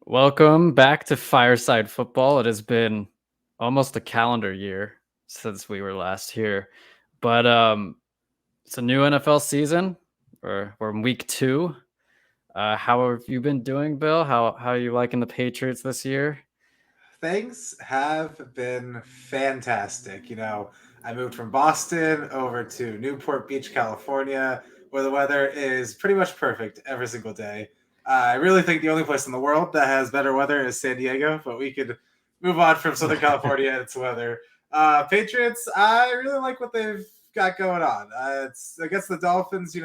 Welcome back to Fireside Football. It has been almost a calendar year since we were last here, but it's a new NFL season. We're in week 2. How have you been doing, Bill? How are you liking the Patriots this year? Things have been fantastic. I moved from Boston over to Newport Beach, California, where the weather is pretty much perfect every single day. I really think the only place in the world that has better weather is San Diego, but we could move on from Southern California and its weather. Patriots, I really like what they've got going on. It's against the Dolphins.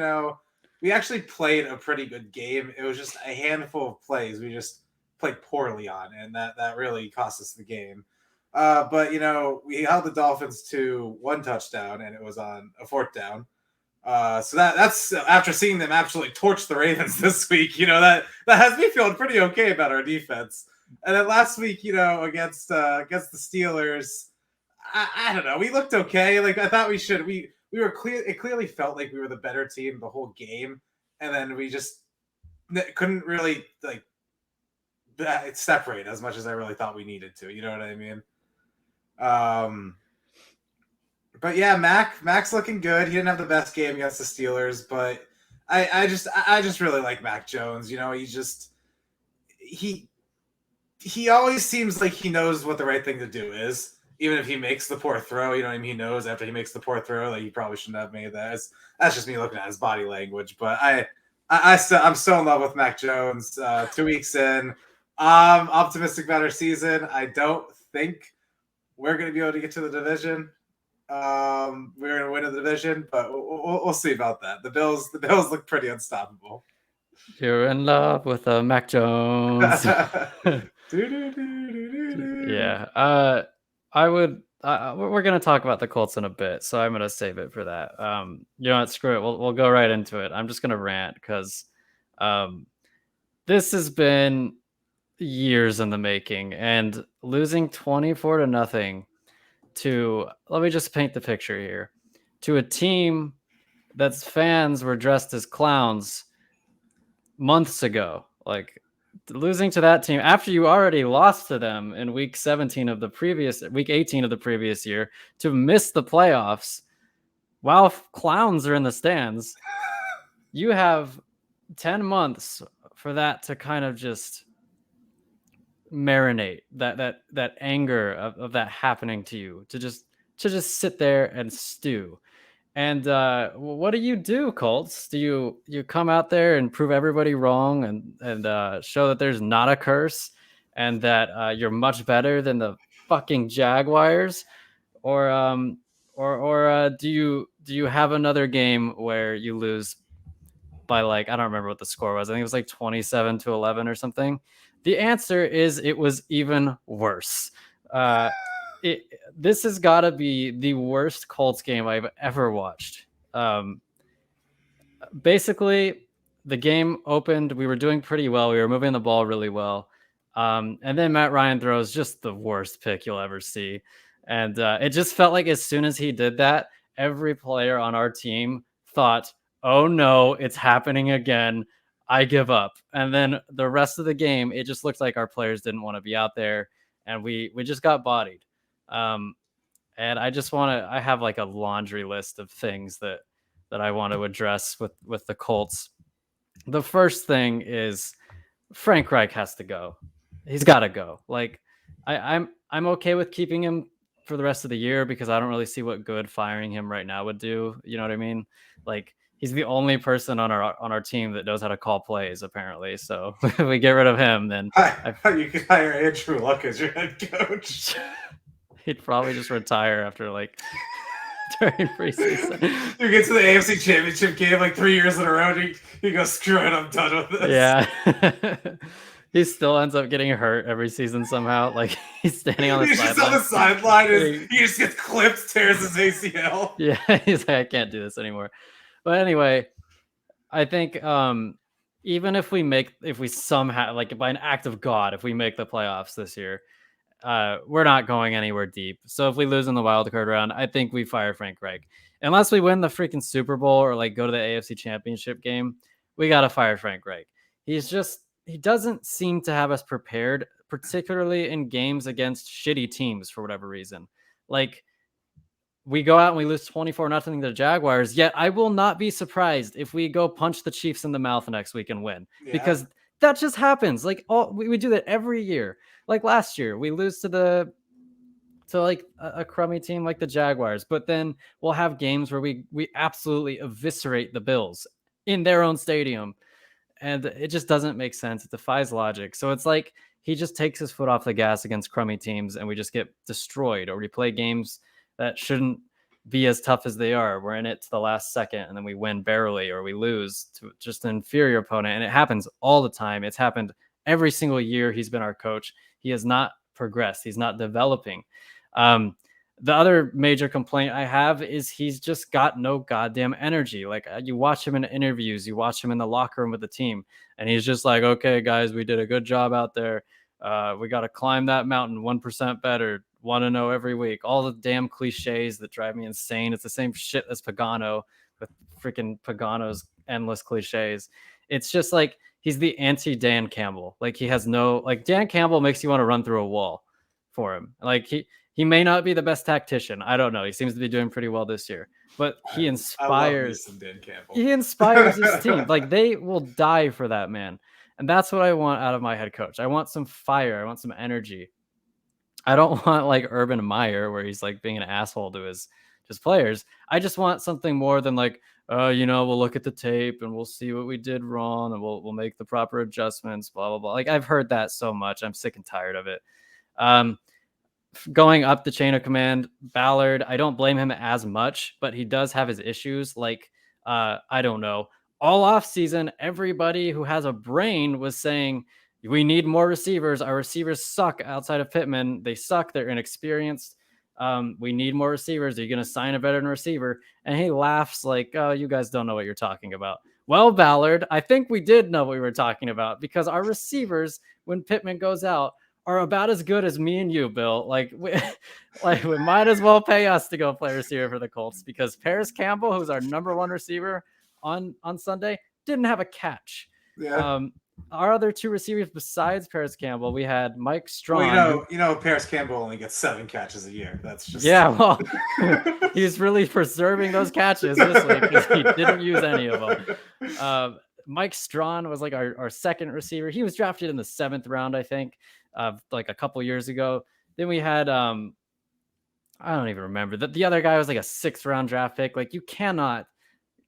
We actually played a pretty good game. It was just a handful of plays we just played poorly on, and that really cost us the game. But we held the Dolphins to one touchdown, and it was on a fourth down. So that's after seeing them absolutely torch the Ravens this week. That has me feeling pretty okay about our defense. And then last week, against the Steelers, I don't know. We looked okay. Like I thought we should. We were clear. It clearly felt like we were the better team the whole game, and then we just couldn't really separate as much as I really thought we needed to. You know what I mean? Um, but yeah, Mac's looking good. He didn't have the best game against the Steelers, but I just really like Mac Jones. He always seems like he knows what the right thing to do is, even if he makes the poor throw. You know what I mean? He knows after he makes the poor throw that he probably shouldn't have made that. That's just me looking at his body language. But I'm still in love with Mac Jones. 2 weeks in, I'm optimistic about our season. I don't think we're going to be able to get to the division. We're going to win the division, but we'll see about that. The Bills look pretty unstoppable. You're in love with Mac Jones. Yeah. I would. We're gonna talk about the Colts in a bit, so I'm gonna save it for that. You know what? Screw it. We'll go right into it. I'm just gonna rant because, this has been years in the making, and losing 24-0 to. Let me just paint the picture here. To a team that's fans were dressed as clowns months ago. Like losing to that team after you already lost to them in week 18 of the previous year to miss the playoffs while clowns are in the stands. You have 10 months for that to kind of just marinate, that anger of that happening to you, to just sit there and stew. And what do you do, Colts? Do you come out there and prove everybody wrong and show that there's not a curse and that you're much better than the fucking Jaguars, or do you have another game where you lose by, like, I don't remember what the score was. I think it was like 27-11 or something. The answer is it was even worse. This has got to be the worst Colts game I've ever watched. Basically, the game opened. We were doing pretty well. We were moving the ball really well. And then Matt Ryan throws just the worst pick you'll ever see. And it just felt like as soon as he did that, every player on our team thought, oh no, it's happening again. I give up. And then the rest of the game, it just looked like our players didn't want to be out there. And we just got bodied. And I have like a laundry list of things that I want to address with the Colts. The first thing is Frank Reich has to go. He's got to go. Like I'm okay with keeping him for the rest of the year because I don't really see what good firing him right now would do. You know what I mean? Like he's the only person on our team that knows how to call plays, apparently. So if we get rid of him, then you could hire Andrew Luck as your head coach. He'd probably just retire after like during preseason. You get to the AFC Championship game like 3 years in a row, and you go, screw it, I'm done with this. Yeah. He still ends up getting hurt every season somehow. Like he's standing on the sideline. He's just on the sideline. He just gets clipped, tears his ACL. Yeah, he's like, I can't do this anymore. But anyway, I think even if we somehow, like by an act of God, if we make the playoffs this year, we're not going anywhere deep. So if we lose in the wild card round, I think we fire Frank Reich. Unless we win the freaking Super Bowl or like go to the AFC Championship game, we got to fire Frank Reich. He's just he doesn't seem to have us prepared, particularly in games against shitty teams for whatever reason. Like, we go out and we lose 24-0 to the Jaguars, yet I will not be surprised if we go punch the Chiefs in the mouth next week and win, Yeah. because that just happens. Like, we do that every year. Like last year, we lose to like a crummy team like the Jaguars, but then we'll have games where we absolutely eviscerate the Bills in their own stadium, and it just doesn't make sense. It defies logic. So it's like he just takes his foot off the gas against crummy teams, and we just get destroyed, or we play games that shouldn't be as tough as they are. We're in it to the last second, and then we win barely, or we lose to just an inferior opponent. And it happens all the time. It's happened every single year he's been our coach. He has not progressed. He's not developing. Um, the other major complaint I have is he's just got no goddamn energy. Like, you watch him in interviews, you watch him in the locker room with the team, and he's just like, okay, guys, we did a good job out there. We got to climb that mountain 1% better. Want to know every week. All the damn cliches that drive me insane. It's the same shit as Pagano, with freaking Pagano's endless cliches. It's just like he's the anti Dan Campbell. Like, he has no, like, Dan Campbell makes you want to run through a wall for him. Like, he may not be the best tactician. I don't know. He seems to be doing pretty well this year, but I love me some Dan Campbell. he inspires his team. Like, they will die for that man. And that's what I want out of my head coach. I want some fire. I want some energy. I don't want like Urban Meyer, where he's like being an asshole to his players. I just want something more than like, we'll look at the tape and we'll see what we did wrong and we'll make the proper adjustments, blah blah blah. Like, I've heard that so much. I'm sick and tired of it. Um, Going up the chain of command, Ballard, I don't blame him as much, but he does have his issues. Like, I don't know. All off season, everybody who has a brain was saying we need more receivers. Our receivers suck outside of Pittman. They suck. They're inexperienced. We need more receivers. Are you going to sign a veteran receiver? And he laughs like, oh, you guys don't know what you're talking about. Well, Ballard, I think we did know what we were talking about, because our receivers, when Pittman goes out, are about as good as me and you, Bill. Like, we might as well pay us to go play receiver for the Colts, because Paris Campbell, who's our number one receiver on Sunday, didn't have a catch. Yeah. Our other two receivers besides Paris Campbell, we had Mike Strawn. Well, Paris Campbell only gets 7 catches a year. That's just well, he's really preserving those catches this week because he didn't use any of them. Mike Strawn was like our second receiver. He was drafted in the 7th round, I think, like a couple years ago. Then we had I don't even remember. The other guy was like a 6th round draft pick. Like, you cannot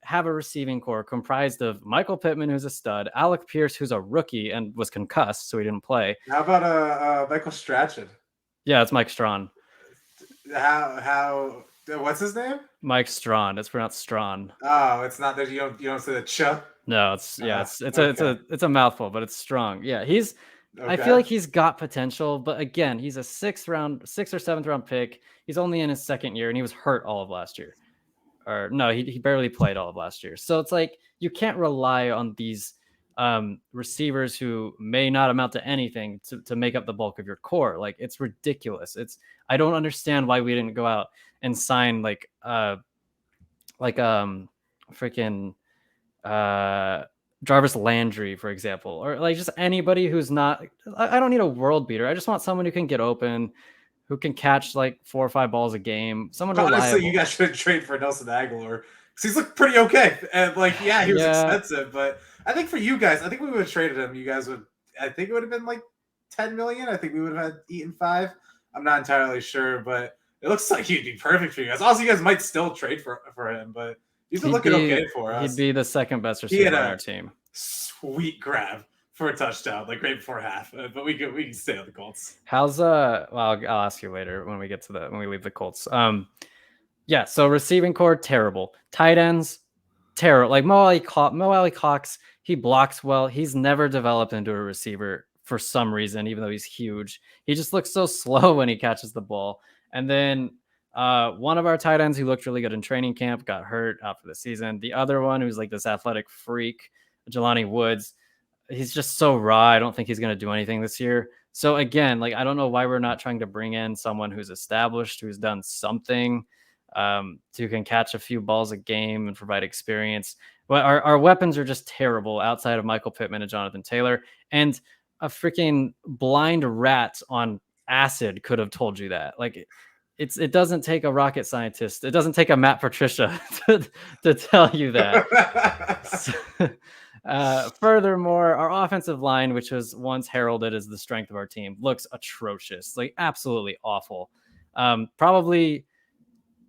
have a receiving core comprised of Michael Pittman, who's a stud, Alec Pierce, who's a rookie and was concussed, so he didn't play. How about Michael Strachan? Yeah, it's Mike Strawn. How what's his name? Mike Strawn. It's pronounced Strawn. Oh, it's not that you don't say the ch. No, it's a mouthful, but it's strong. Yeah, he's. Okay. I feel like he's got potential, but again, he's a 6th or 7th round pick. He's only in his 2nd year, and he was hurt all of last year. Or no, he barely played all of last year. So it's like, you can't rely on these receivers who may not amount to anything to make up the bulk of your core. Like, it's ridiculous. I don't understand why we didn't go out and sign freaking Jarvis Landry, for example, or like just anybody who's not. I don't need a world beater. I just want someone who can get open, who can catch like 4 or 5 balls a game. Someone Honestly, reliable. you guys should trade for Nelson Aguilar, because he's looked pretty okay. And like, he was expensive, but I think for you guys, I think we would have traded him. You guys would. I think it would have been like 10 million. I think we would have had eaten 5. I'm not entirely sure, but it looks like he'd be perfect for you guys. Also, you guys might still trade for him, but he's been looking okay for us. He'd be the 2nd best receiver on our team. Sweet grab for a touchdown, like right before half, but we can stay on the Colts. How's well, I'll ask you later when we leave the Colts. Yeah, so receiving core, terrible. Tight ends, terrible. Like Mo Alley Cox, he blocks well. He's never developed into a receiver for some reason, even though he's huge. He just looks so slow when he catches the ball. And then one of our tight ends who looked really good in training camp got hurt out for the season. The other one, who's like this athletic freak, Jelani Woods, he's just so raw. I don't think he's going to do anything this year. So again, like, I don't know why we're not trying to bring in someone who's established, who's done something, who can catch a few balls a game and provide experience. But our weapons are just terrible outside of Michael Pittman and Jonathan Taylor. And a freaking blind rat on acid could have told you that. Like, it doesn't take a rocket scientist. It doesn't take a Matt Patricia to tell you that. So, furthermore, our offensive line, which was once heralded as the strength of our team, looks atrocious, like absolutely awful. Probably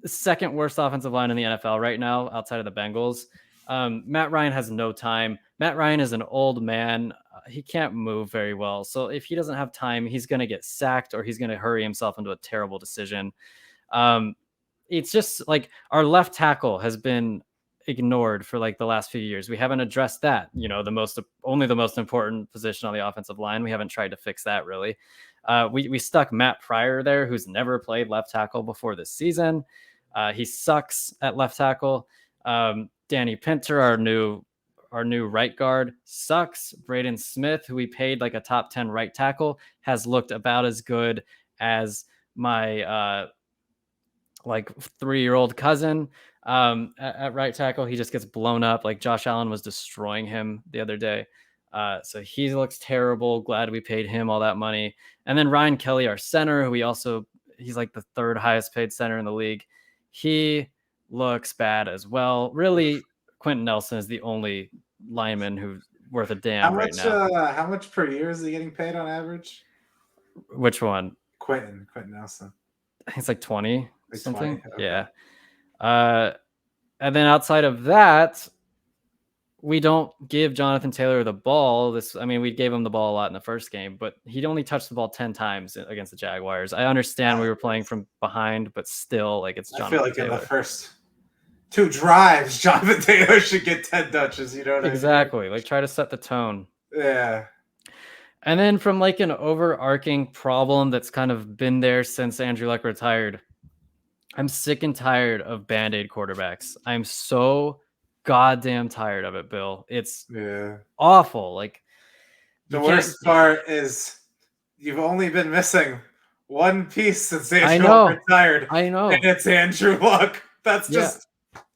the second worst offensive line in the NFL right now, outside of the Bengals. Matt Ryan has no time. Matt Ryan is an old man. He can't move very well. So if he doesn't have time, he's going to get sacked or he's going to hurry himself into a terrible decision. It's just like our left tackle has been ignored for like the last few years. We haven't addressed that, only the most important position on the offensive line. We haven't tried to fix that really. We stuck Matt Pryor there, who's never played left tackle before this season. He sucks at left tackle. Danny Pinter, our new right guard, sucks. Braden Smith, who we paid like a top 10 right tackle, has looked about as good as my like 3-year-old cousin at right tackle. He just gets blown up. Like Josh Allen was destroying him the other day. So he looks terrible. Glad we paid him all that money. And then Ryan Kelly, our center, who he's like the third highest paid center in the league. He looks bad as well. Really, Quentin Nelson is the only lineman who's worth a damn right now. How much per year is he getting paid on average? Which one? Quentin Nelson. I think it's like 20 Like something. 20? Okay. Yeah. And then outside of that, we don't give Jonathan Taylor the ball. We gave him the ball a lot in the first game, but he only touched the ball 10 times against the Jaguars. I understand we were playing from behind, but still, like, it's Jonathan Taylor. I feel like in the first 2 drives, Jonathan Taylor should get 10 touches. You know what I mean? Exactly. Like, try to set the tone. Yeah. And then from like an overarching problem that's kind of been there since Andrew Luck retired, I'm sick and tired of Band-Aid quarterbacks. I'm so goddamn tired of it, Bill. It's awful. Like, the worst part is you've only been missing one piece since Andrew retired. I know. And it's Andrew Luck. That's just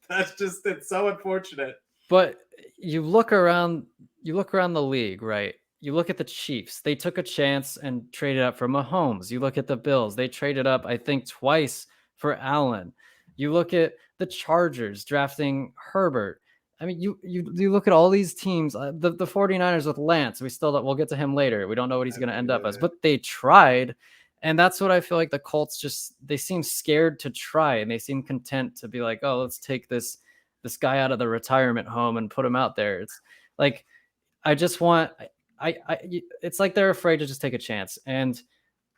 it's so unfortunate. But you look around the league, right? You look at the Chiefs. They took a chance and traded up for Mahomes. You look at the Bills. They traded up, I think, twice for Allen. You look at the Chargers drafting Herbert. I mean, you look at all these teams, the 49ers with Lance. We'll get to him later. We don't know what he's going to end up as, but they tried. And that's what I feel like the Colts they seem scared to try, and they seem content to be like, oh, let's take this guy out of the retirement home and put him out there. It's like, it's like they're afraid to just take a chance. And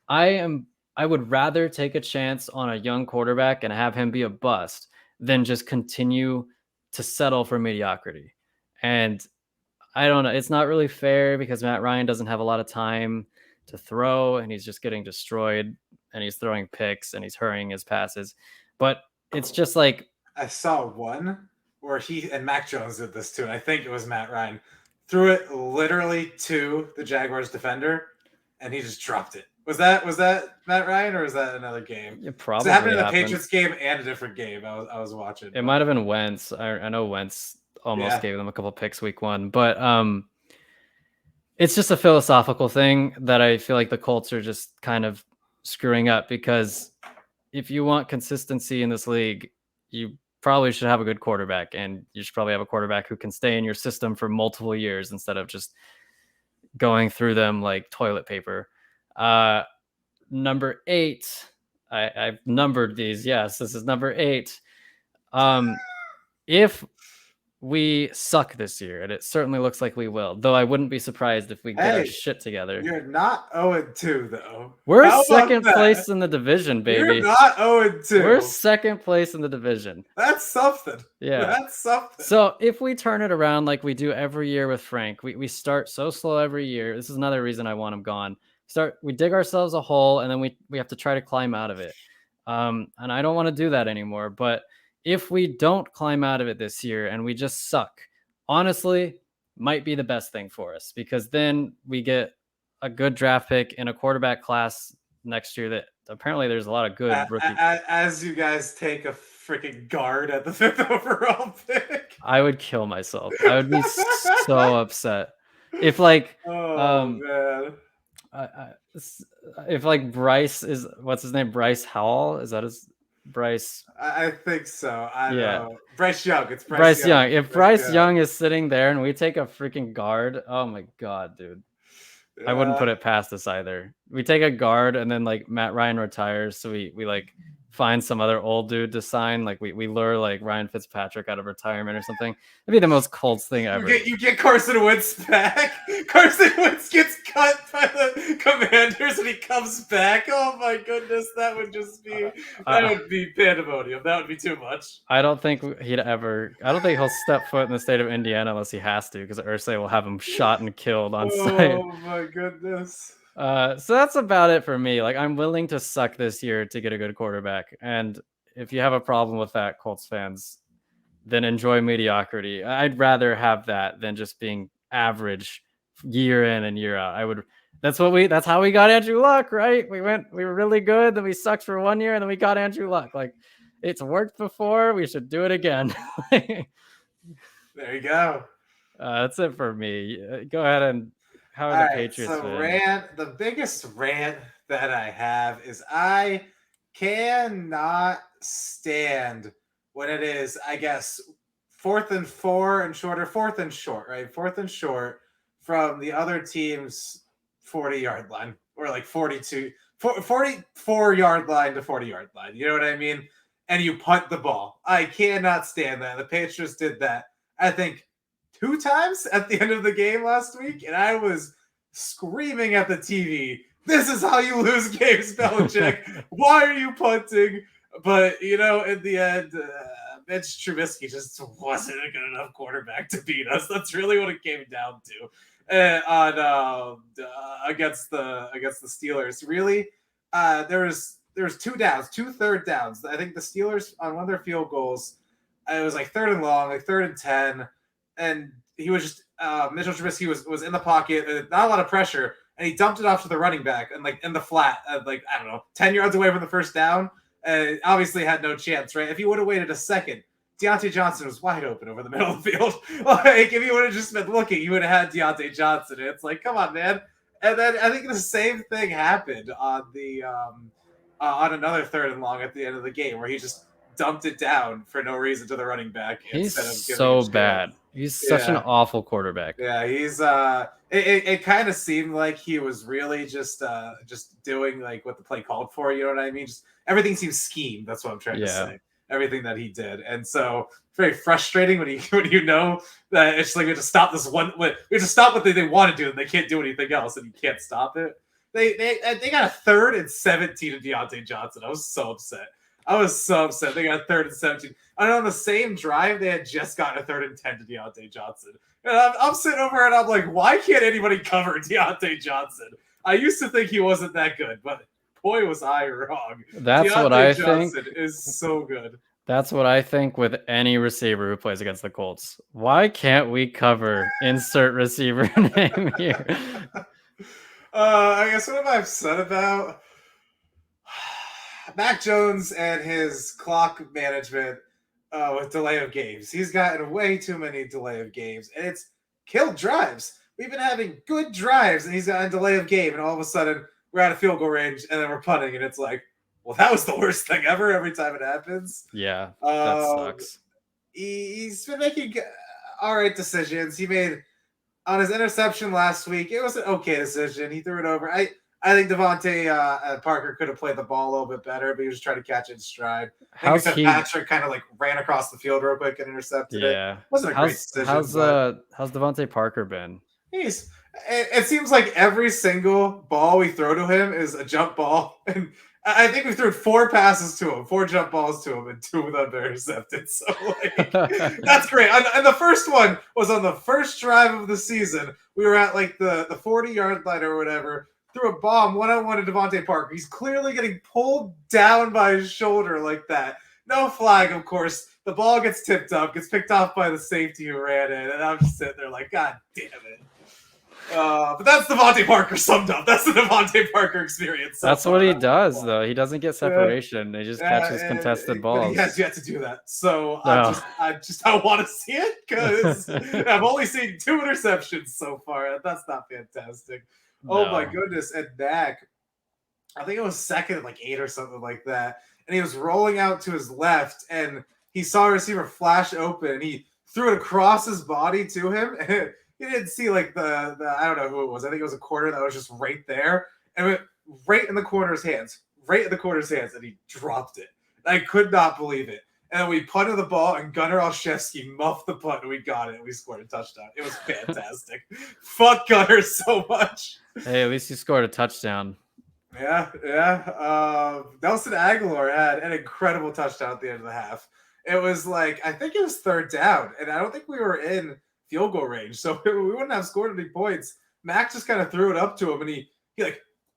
I would rather take a chance on a young quarterback and have him be a bust than just continue to settle for mediocrity. And I don't know. It's not really fair because Matt Ryan doesn't have a lot of time to throw, and he's just getting destroyed, and he's throwing picks, and he's hurrying his passes. But it's just like, I saw one where he and Mac Jones did this too, and I think it was Matt Ryan, threw it literally to the Jaguars defender, and he just dropped it. Was that Matt Ryan, or was that another game? It probably happened in the Patriots game and a different game I was watching. It might have been Wentz. I know Wentz almost gave them a couple picks week 1, but it's just a philosophical thing that I feel like the Colts are just kind of screwing up, because if you want consistency in this league, you probably should have a good quarterback, and you should probably have a quarterback who can stay in your system for multiple years instead of just going through them like toilet paper. Number 8, I've numbered these. Yes, this is number 8. If we suck this year, and it certainly looks like we will, though I wouldn't be surprised if we get our shit together. You're not 0-2, though. We're second place in the division, baby. You're not 0-2. We're second place in the division. That's something. Yeah. That's something. So if we turn it around like we do every year with Frank, we start so slow every year. This is another reason I want him gone. We dig ourselves a hole, and then we have to try to climb out of it. And I don't want to do that anymore. But if we don't climb out of it this year and we just suck, honestly, might be the best thing for us, because then we get a good draft pick in a quarterback class next year that apparently there's a lot of good rookie. As you guys take a freaking guard at the 5th overall pick. I would kill myself. I would be so upset if like Oh um man. if like Bryce is what's his name? Bryce Howell? Is that his Bryce? I think so. I don't Yeah. know. Bryce Young. It's Bryce Bryce Young. Young. If Bryce Bryce Young. Young is sitting there and we take a freaking guard, oh my god, dude. I wouldn't Yeah. put it past us either. We take a guard and then like Matt Ryan retires, so we like find some other old dude to sign. Like we lure like Ryan Fitzpatrick out of retirement or something. It'd be the most Colts thing ever. You get Carson Wentz back. Carson Wentz gets cut by the Commanders and he comes back. Oh my goodness, that would just be pandemonium. That would be too much. I don't think he'd ever. I don't think he'll step foot in the state of Indiana unless he has to, because Ursay will have him shot and killed on Oh site. my goodness. So that's about it for me. Like I'm willing to suck this year to get a good quarterback, and if you have a problem with that, Colts fans, then enjoy mediocrity. I'd rather have that than just being average year in and year out. I would. That's how we got Andrew Luck, right? We were really good, then we sucked for 1 year, and then we got Andrew Luck. Like it's worked before. We should do it again. There you go. That's it for me. Go ahead and how are All the right. Patriots So been? the biggest rant that I have is I cannot stand when it is, I guess, 4th and 4 and shorter, 4th and short, right? 4th and short from the other team's 40-yard line or like 44-yard line to 40-yard line. You know what I mean? And you punt the ball. I cannot stand that. The Patriots did that, I think, 2 times at the end of the game last week, and I was screaming at the TV, "This is how you lose games, Belichick. Why are you punting?" But in the end, Mitch Trubisky just wasn't a good enough quarterback to beat us. That's really what it came down to against the Steelers. Really, there was 2 downs, 2 third downs. I think the Steelers on one of their field goals, it was like 3rd and long, like 3rd and 10, and he was just Mitchell Trubisky was in the pocket, not a lot of pressure, and he dumped it off to the running back and like in the flat, like I don't know, 10 yards away from the first down. Obviously had no chance, right? If he would have waited a second, Deontay Johnson was wide open over the middle of the field. Like if he would have just been looking, he would have had Deontay Johnson. And it's like, come on, man. And then I think the same thing happened on the on another 3rd and long at the end of the game where he just dumped it down for no reason to the running back He's instead of giving so a chance. bad. He's such an awful quarterback. Yeah, he's it kind of seemed like he was really just doing like what the play called for, you know what I mean? Just everything seems schemed, that's what I'm trying to say. Everything that he did. And so very frustrating when you know that it's like we have to stop this one, we have to stop what they want to do and they can't do anything else and you can't stop it. They got a 3rd and 17 to Deontay Johnson. I was so upset. They got a 3rd and 17. And on the same drive, they had just gotten a 3rd and 10 to Deontay Johnson. And I'm sitting over and I'm like, why can't anybody cover Deontay Johnson? I used to think he wasn't that good, but boy, was I wrong. That's Deontay what I Johnson think. Is so good. That's what I think with any receiver who plays against the Colts. Why can't we cover insert receiver name here? I guess what have I said about Mac Jones and his clock management with delay of games? He's gotten way too many delay of games, and it's killed drives. We've been having good drives, and he's got a delay of game, and all of a sudden we're out of field goal range, and then we're punting, and it's like, well, that was the worst thing ever every time it happens. Yeah, that sucks. He's been making all right decisions. He made on his interception last week. It was an okay decision. He threw it over. I think Devontae Parker could have played the ball a little bit better, but he was just trying to catch it in stride. I think Patrick kind of like ran across the field real quick and intercepted it. It wasn't a great decision. How's Devontae Parker been? It seems like every single ball we throw to him is a jump ball. And I think we threw 4 passes to him, 4 jump balls to him, and 2 of them were intercepted. So like, that's great. And the first one was on the first drive of the season. We were at like the 40-yard line or whatever. Threw a bomb one-on-one to Devontae Parker. He's clearly getting pulled down by his shoulder like that. No flag, of course. The ball gets tipped up, gets picked off by the safety who ran in, and I'm just sitting there like, God damn it. But that's Devontae Parker summed up. That's the Devontae Parker experience so That's far. what he does, though. He doesn't get Yeah. separation. He just catches contested But he has balls. yet to do that. So No. I want to see it because I've only seen 2 interceptions so far. That's not fantastic. Oh my No. goodness! And Dak, I think it was second at like 8 or something like that. And he was rolling out to his left, and he saw a receiver flash open, and he threw it across his body to him. And he didn't see like the I don't know who it was. I think it was a corner that was just right there, and it went right in the corner's hands, and he dropped it. I could not believe it. And then we punted the ball, and Gunnar Olszewski muffed the punt, and we got it. And we scored a touchdown. It was fantastic. Fuck Gunnar so much. Hey, at least you scored a touchdown. Yeah. Nelson Aguilar had an incredible touchdown at the end of the half. It was like, I think it was 3rd down, and I don't think we were in field goal range, so we wouldn't have scored any points. Mac just kind of threw it up to him, and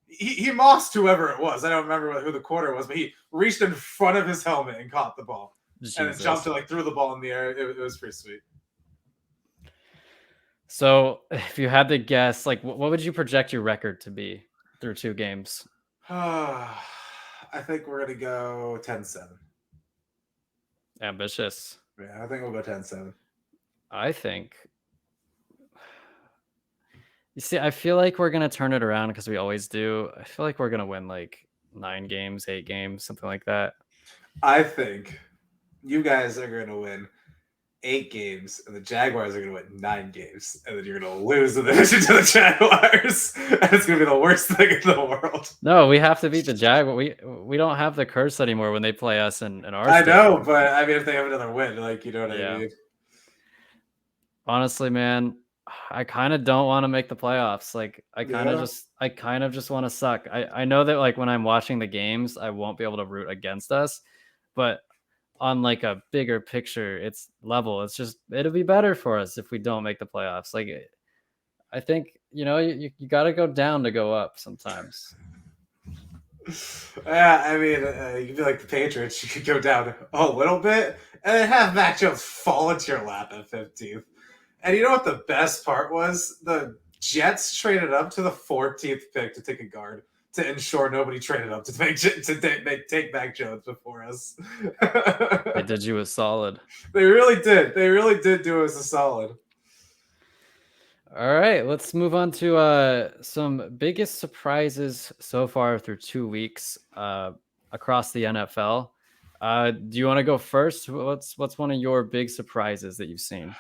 he mossed whoever it was. I don't remember who the quarter was, but he reached in front of his helmet and caught the ball. Jesus. And then jumped and like threw the ball in the air. It was pretty sweet. So, if you had to guess, like, what would you project your record to be through 2 games? I think we're gonna go 10-7. Ambitious. Yeah, I think we'll go 10-7. I think. You see, I feel like we're gonna turn it around because we always do. I feel like we're gonna win like 9 games, 8 games, something like that. I think you guys are gonna win 8 games, and the Jaguars are going to win 9 games, and then you're going to lose the division to the Jaguars, and it's going to be the worst thing in the world. No, we have to beat the Jaguars. We don't have the curse anymore when they play us in our I stadium. know, but I mean, if they have another win, like, you know what I mean? Honestly, man, I kind of don't want to make the playoffs. Like, I kind of just want to suck. I know that like when I'm watching the games, I won't be able to root against us, but on like a bigger picture, it's it'll be better for us if we don't make the playoffs. Like, I think, you got to go down to go up sometimes. Yeah, I mean, you could be like the Patriots. You could go down a little bit and then have Mac Jones fall into your lap at 15th. And you know what the best part was? The Jets traded up to the 14th pick to take a guard to ensure nobody traded up to take Mac Jones before us. They did you a solid. They really did. They really did do us a solid. All right, let's move on to some biggest surprises so far through 2 weeks across the NFL. Do you want to go first? What's one of your big surprises that you've seen?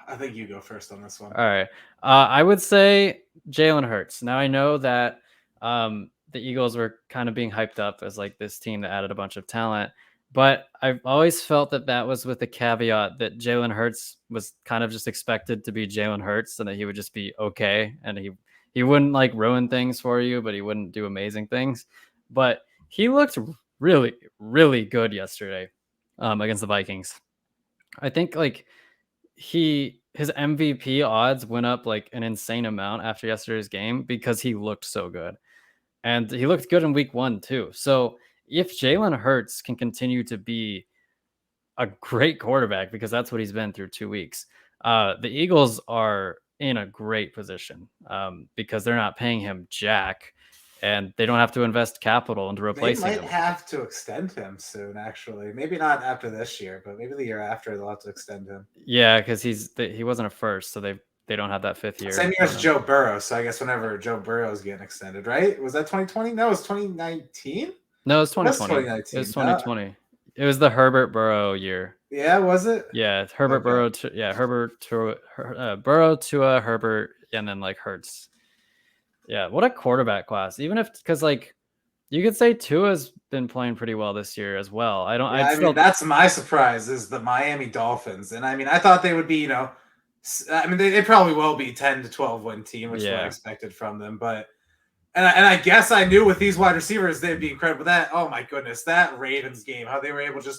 I think you go first on this one. All right. I would say Jalen Hurts. Now, I know that the Eagles were kind of being hyped up as like this team that added a bunch of talent, but I've always felt that was with the caveat that Jalen Hurts was kind of just expected to be Jalen Hurts and that he would just be okay. And he wouldn't like ruin things for you, but he wouldn't do amazing things. But he looked really, really good yesterday against the Vikings. I think like his MVP odds went up like an insane amount after yesterday's game because he looked so good. And he looked good in week 1 too. So if Jalen Hurts can continue to be a great quarterback, because that's what he's been through 2 weeks, the Eagles are in a great position because they're not paying him jack and they don't have to invest capital into replacing him. They might have to extend him soon, actually. Maybe not after this year, but maybe the year after they'll have to extend him. Yeah, because he wasn't a first, so they don't have that 5th year. Same year as Joe Burrow, so I guess whenever Joe Burrow is getting extended, right? Was that 2020? No, it was 2019? No, it was 2020. It was 2020. It was the Herbert Burrow year. Yeah, was it? Yeah, Herbert Burrow. Burrow to Herbert, and then like Hurts. Yeah, what a quarterback class. Even if because like you could say Tua's been playing pretty well this year as well. I mean, that's my surprise is the Miami Dolphins, and I mean, I thought they would be, I mean, they probably will be 10 to 12 win team, which is what I expected from them. But and I guess I knew with these wide receivers they'd be incredible. That oh my goodness, that Ravens game, how they were able to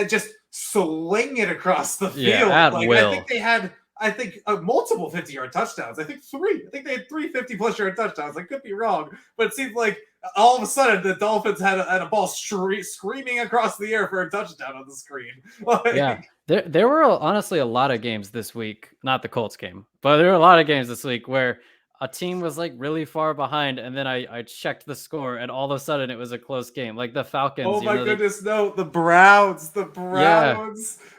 just sling it across the field. At will. I think they had I think multiple 50-yard touchdowns. I think three. I think they had 3 50-plus-yard touchdowns. I could be wrong, but it seemed like all of a sudden the Dolphins had a ball screaming across the air for a touchdown on the screen. Yeah, there were honestly a lot of games this week, not the Colts game, but there were a lot of games this week where a team was like really far behind, and then I checked the score, and all of a sudden it was a close game. Like the Falcons, Oh even my though goodness, no, the Browns. yeah,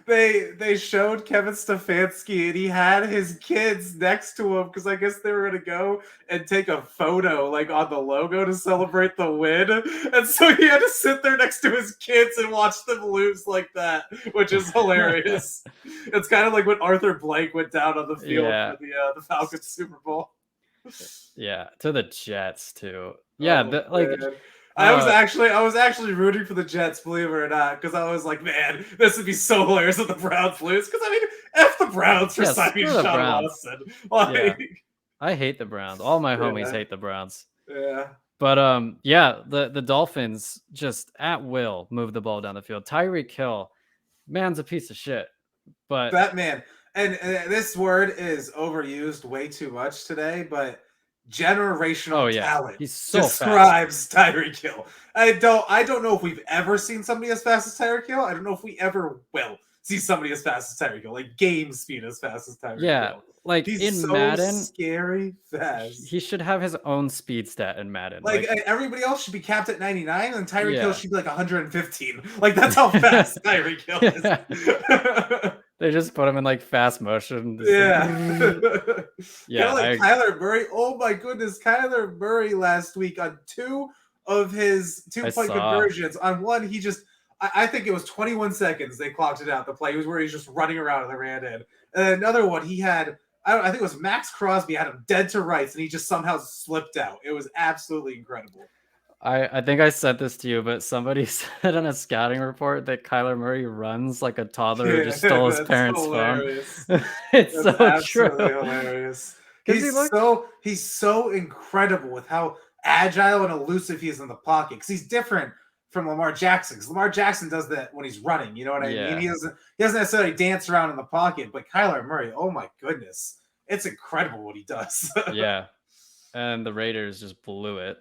They showed Kevin Stefanski and he had his kids next to him because I guess they were gonna go and take a photo like on the logo to celebrate the win. And so he had to sit there next to his kids and watch them lose like that, which is hilarious. It's kind of like when Arthur Blank went down on the field for the Falcons Super Bowl. Yeah, to the Jets too. Yeah, Man. I was actually rooting for the Jets, believe it or not, because I was like, man, this would be so hilarious if the Browns lose. Because I mean, F the Browns for signing Sean Watson. Like, I hate the Browns. All my homies hate the Browns. Yeah. But the Dolphins just at will move the ball down the field. Tyreek Hill, man's a piece of shit. But that man, and this word is overused way too much today, but generational talent he's so describes Tyreek Hill. I don't know if we've ever seen somebody as fast as Tyreek Hill. I don't know if we ever will see somebody as fast as Tyreek Hill, like game speed as fast as Tyreek Hill. Like he's in so Madden, scary fast. He should have his own speed stat in Madden. Like everybody else should be capped at 99, and Tyreek Hill should be like 115. Like that's how fast Tyreek Hill is. They just put him in like fast motion. Yeah. Yeah. Like Kyler Murray. Oh my goodness. Kyler Murray last week on 2 of his 2-point conversions. On one, he just, I think it was 21 seconds they clocked it out. The play was where he's just running around and they ran in. And another one, he had, I think it was Max Crosby had him dead to rights and he just somehow slipped out. It was absolutely incredible. I think I said this to you, but somebody said on a scouting report that Kyler Murray runs like a toddler who just stole his parents' hilarious. phone. It's that's so absolutely true. Hilarious. He's so incredible with how agile and elusive he is in the pocket because he's different from Lamar Jackson. Because Lamar Jackson does that when he's running. You know what I mean? He doesn't necessarily dance around in the pocket, but Kyler Murray, oh my goodness, it's incredible what he does. Yeah, and the Raiders just blew it.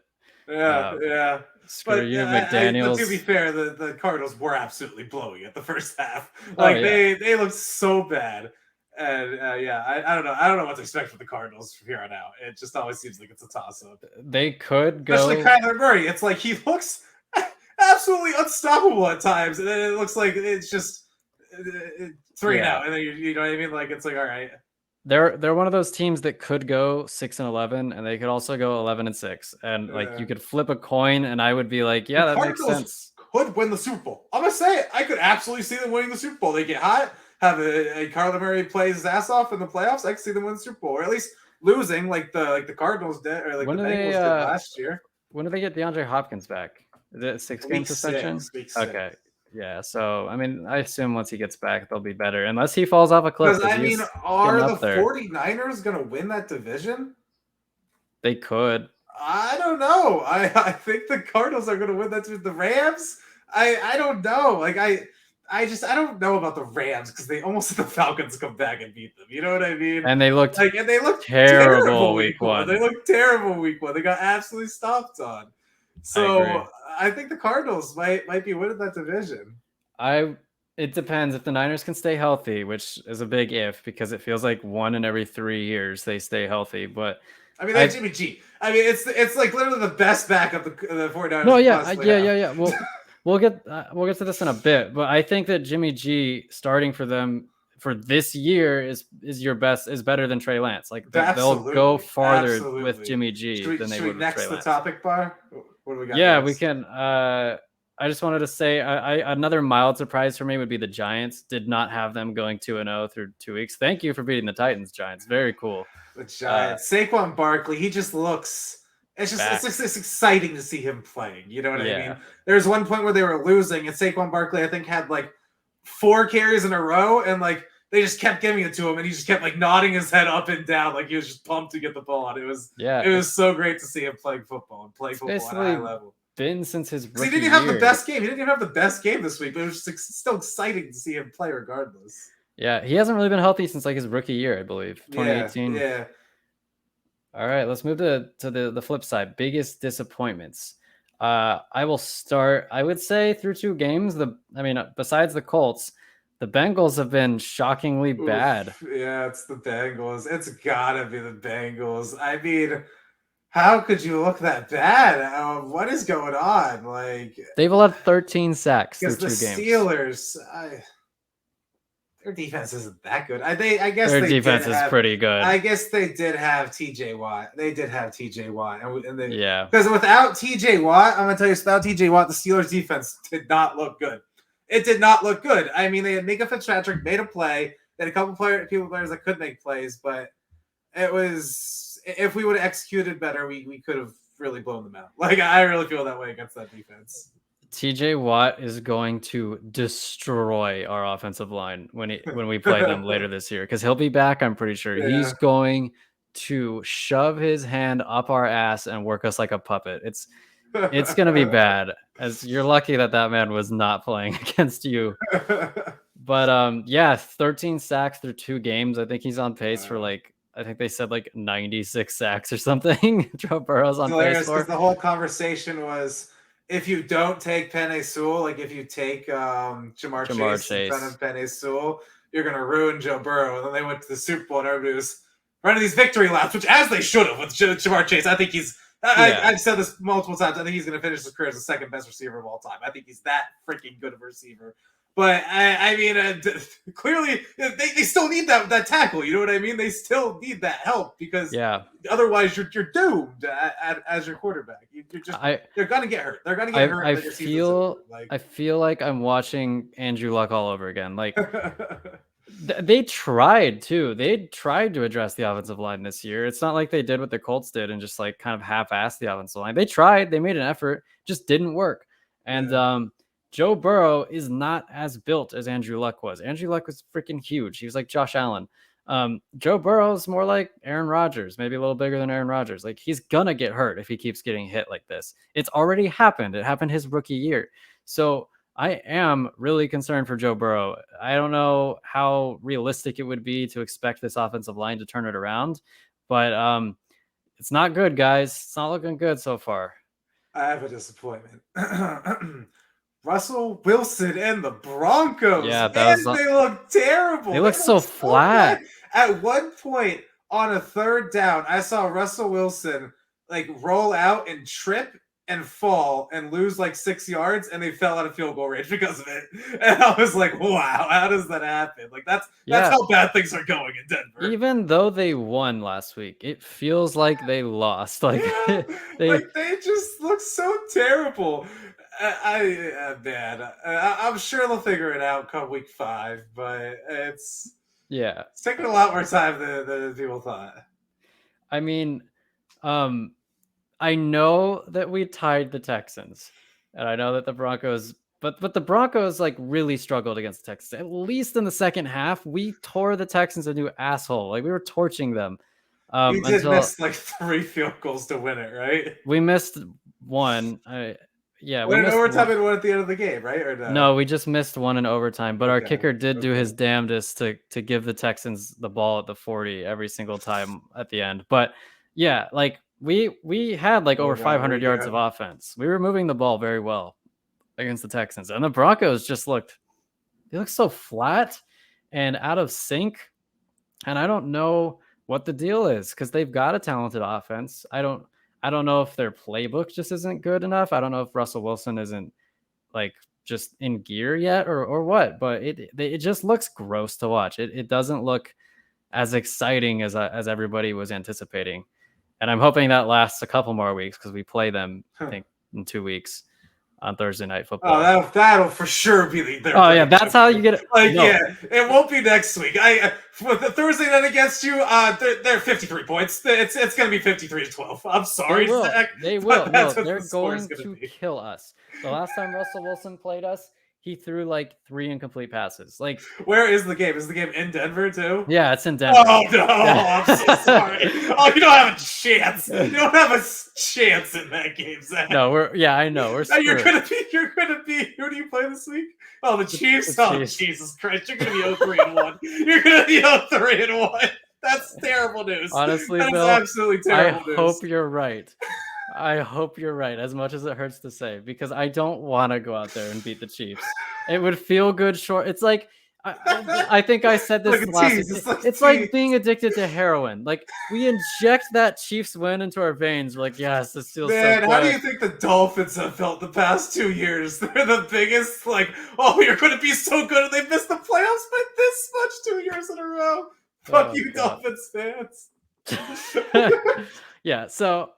Yeah. Screw you, McDaniels. To be fair, the Cardinals were absolutely blowing it the first half. Like they looked so bad. And I don't know. I don't know what to expect from the Cardinals from here on out. It just always seems like it's a toss-up. They could go, especially Kyler Murray. It's like he looks absolutely unstoppable at times, and then it looks like it's just 3 and out, and then you know what I mean? Like it's like, all right. They're one of those teams that could go 6-11, and they could also go 11-6, and like you could flip a coin, and I would be like, yeah, that makes sense. Could win the Super Bowl. I'm gonna say it. I could absolutely see them winning the Super Bowl. They get hot, have a Kyler Murray plays his ass off in the playoffs. I could see them win the Super Bowl, or at least losing like the Cardinals did, or like the Bengals did last year. When do they get DeAndre Hopkins back? Is it 6-game suspension? Okay. Yeah, so I mean, I assume once he gets back, they'll be better, unless he falls off a cliff. Because I mean, are the 49ers going to win that division? They could. I don't know. I think the Cardinals are going to win that division. The Rams? I don't know. Like I don't know about the Rams because they almost had the Falcons come back and beat them. You know what I mean? And they looked terrible week 1. They looked terrible week 1. They got absolutely stomped on. So I think the Cardinals might be winning that division. It depends if the Niners can stay healthy, which is a big if because it feels like 1 in every 3 years they stay healthy. But I mean, that's Jimmy G. I mean, it's like literally the best backup the 49ers. No, yeah. Well, we'll get to this in a bit, but I think that Jimmy G starting for them for this year is better than Trey Lance. Like they'll go farther with Jimmy G than they would with Trey Lance. The topic bar. What do we got? Yeah, we can. I just wanted to say another mild surprise for me would be the Giants. Did not have them going 2-0 through 2 weeks. Thank you for beating the Titans, Giants. Very cool. The Giants. Saquon Barkley, he just looks. It's exciting to see him playing. You know what I mean? There's one point where they were losing, and Saquon Barkley, I think, had like 4 carries in a row, and like they just kept giving it to him, and he just kept like nodding his head up and down, like he was just pumped to get the ball. And it was so great to see him playing football at a high level. Been since his rookie he didn't even have the best game. He didn't even have the best game this week, but it was just still exciting to see him play regardless. Yeah, he hasn't really been healthy since like his rookie year, I believe, Yeah, 2018. yeah. All right, let's move to the flip side. Biggest disappointments. I will start. I would say through 2 games. Besides the Colts, the Bengals have been shockingly bad. Oof, yeah, it's the Bengals. It's gotta be the Bengals. I mean, how could you look that bad? What is going on? Like, They've allowed 13 sacks through because the 2 games. Steelers, their defense isn't that good. I guess Their they did defense is have. pretty good. I guess they did have T.J. Watt. They did have T.J. Watt, and they Yeah, because without T.J. Watt, I'm gonna tell you, without T.J. Watt, the Steelers defense did not look good. It did not look good. I mean, they had Mika Fitzpatrick made a play. They had a couple players that could make plays, but it was if we would have executed better, we could have really blown them out. Like I really feel that way against that defense. TJ Watt is going to destroy our offensive line when we play them later this year because he'll be back. I'm pretty sure he's Yeah. going to shove his hand up our ass and work us like a puppet. It's gonna be bad. As you're lucky that man was not playing against you. But yeah, 13 sacks through 2 games. I think he's on pace for Wow. like I think they said like 96 sacks or something. Joe Burrow's It's on pace hilarious because for. the whole conversation was if you don't take Penny Sewell, like if you take Jamar Jamar Chase in front Chase. of Penny Sewell, you're gonna ruin Joe Burrow. And then they went to the Super Bowl and everybody was running these victory laps, which as they should have with Jamar Chase. I think he's Yeah. I've said this multiple times. I think he's gonna finish his career as the second best receiver of all time. I think he's that freaking good of a receiver. But I mean, clearly they still need that tackle. You know what I mean? They still need that help because Yeah. otherwise you're doomed as your quarterback. You're just I they're gonna get hurt. They're gonna get hurt, I and then your season's over. feel Like I feel like I'm watching Andrew Luck all over again. Like they tried too. They tried to address the offensive line this year. It's not like they did what the Colts did and just like kind of half-assed the offensive line. They tried. They made an effort. Just didn't work. And yeah. Joe Burrow is not as built as Andrew Luck was. Andrew Luck was freaking huge. He was like Josh Allen. Joe Burrow is more like Aaron Rodgers, maybe a little bigger than Aaron Rodgers. Like he's gonna get hurt if he keeps getting hit like this. It's already happened. It happened his rookie year. So I am really concerned for Joe Burrow. I don't know how realistic it would be to expect this offensive line to turn it around, but it's not good, guys. It's not looking good so far. I have a disappointment. Russell Wilson and the Broncos, Yeah, that was. man, they look terrible. They They look look so so bad. flat. At one point on a third down, I saw Russell Wilson like roll out and trip and fall and lose like 6 yards, and they fell out of field goal range because of it. And I was like, wow, how does that happen? Like that's Yeah, how bad things are going in Denver. even though they won last week, it feels like they lost. Like Yeah, they, like they just look so terrible. Man, I'm sure they'll figure it out come week 5, but yeah. it's taking a lot more time than people thought. I mean, um, I know that we tied the Texans, and I know that the Broncos, but the Broncos like really struggled against the Texans. At least in the second half, we tore the Texans a new asshole. Like we were torching them We did until miss like 3 field goals to win it, right? we missed one. Yeah, we Went in missed overtime one. and won at the end of the game, right? Or no? No, we just missed one in overtime, but our Okay, kicker did do his okay. damnedest to give the Texans the ball at the 40 every single time at the end. But yeah, like we had like Oh over god, 500 yards of recap. offense. We were moving the ball very well against the Texans. And the Broncos just looked so flat and out of sync. And I don't know what the deal is because they've got a talented offense. I don't know if their playbook just isn't good enough. I don't know if Russell Wilson isn't like just in gear yet or what, but it just looks gross to watch. It doesn't look as exciting as everybody was anticipating. And I'm hoping that lasts a couple more weeks because we play them, I think, in 2 weeks on Thursday Night Oh, Football. that'll for sure be their Oh yeah, prediction. that's how you get it. Like, No, yeah, it won't be next week. For the Thursday night against you, they're 53 points. It's gonna be 53-12. I'm they sorry, will. Zach, They will. but No, that's what they're the score is going gonna to be. kill us. The last time Russell Wilson played us, he threw like 3 incomplete passes. Like, Where is the game? Is the game in Denver too? yeah, it's in Denver. Oh no! I'm so sorry. Oh, you don't have a chance. You Yeah. don't have a chance in that game, Zach. No, I know, we're No, you're screwed. gonna be. Who do you play this week? Oh, the Chiefs. The Oh, Chiefs. Jesus Christ! You're gonna be 0-3-1. You're gonna be 0-3-1. That's terrible news. Honestly, that is Bill, absolutely I terrible news. hope you're right. I hope you're right, as much as it hurts to say, because I don't want to go out there and beat the Chiefs. It would feel good short. It's like I think I said this Like a last tease. week. It's It's like like being addicted to heroin. Like, we inject that Chiefs win into our veins. We're like, yes, this feels Man, so how do good. you think the Dolphins have felt the past 2 years? They're the biggest, like, oh, you're going to be so good, and they missed the playoffs by this much 2 years in a row. Fuck Oh, you, God. Dolphins fans. Yeah, so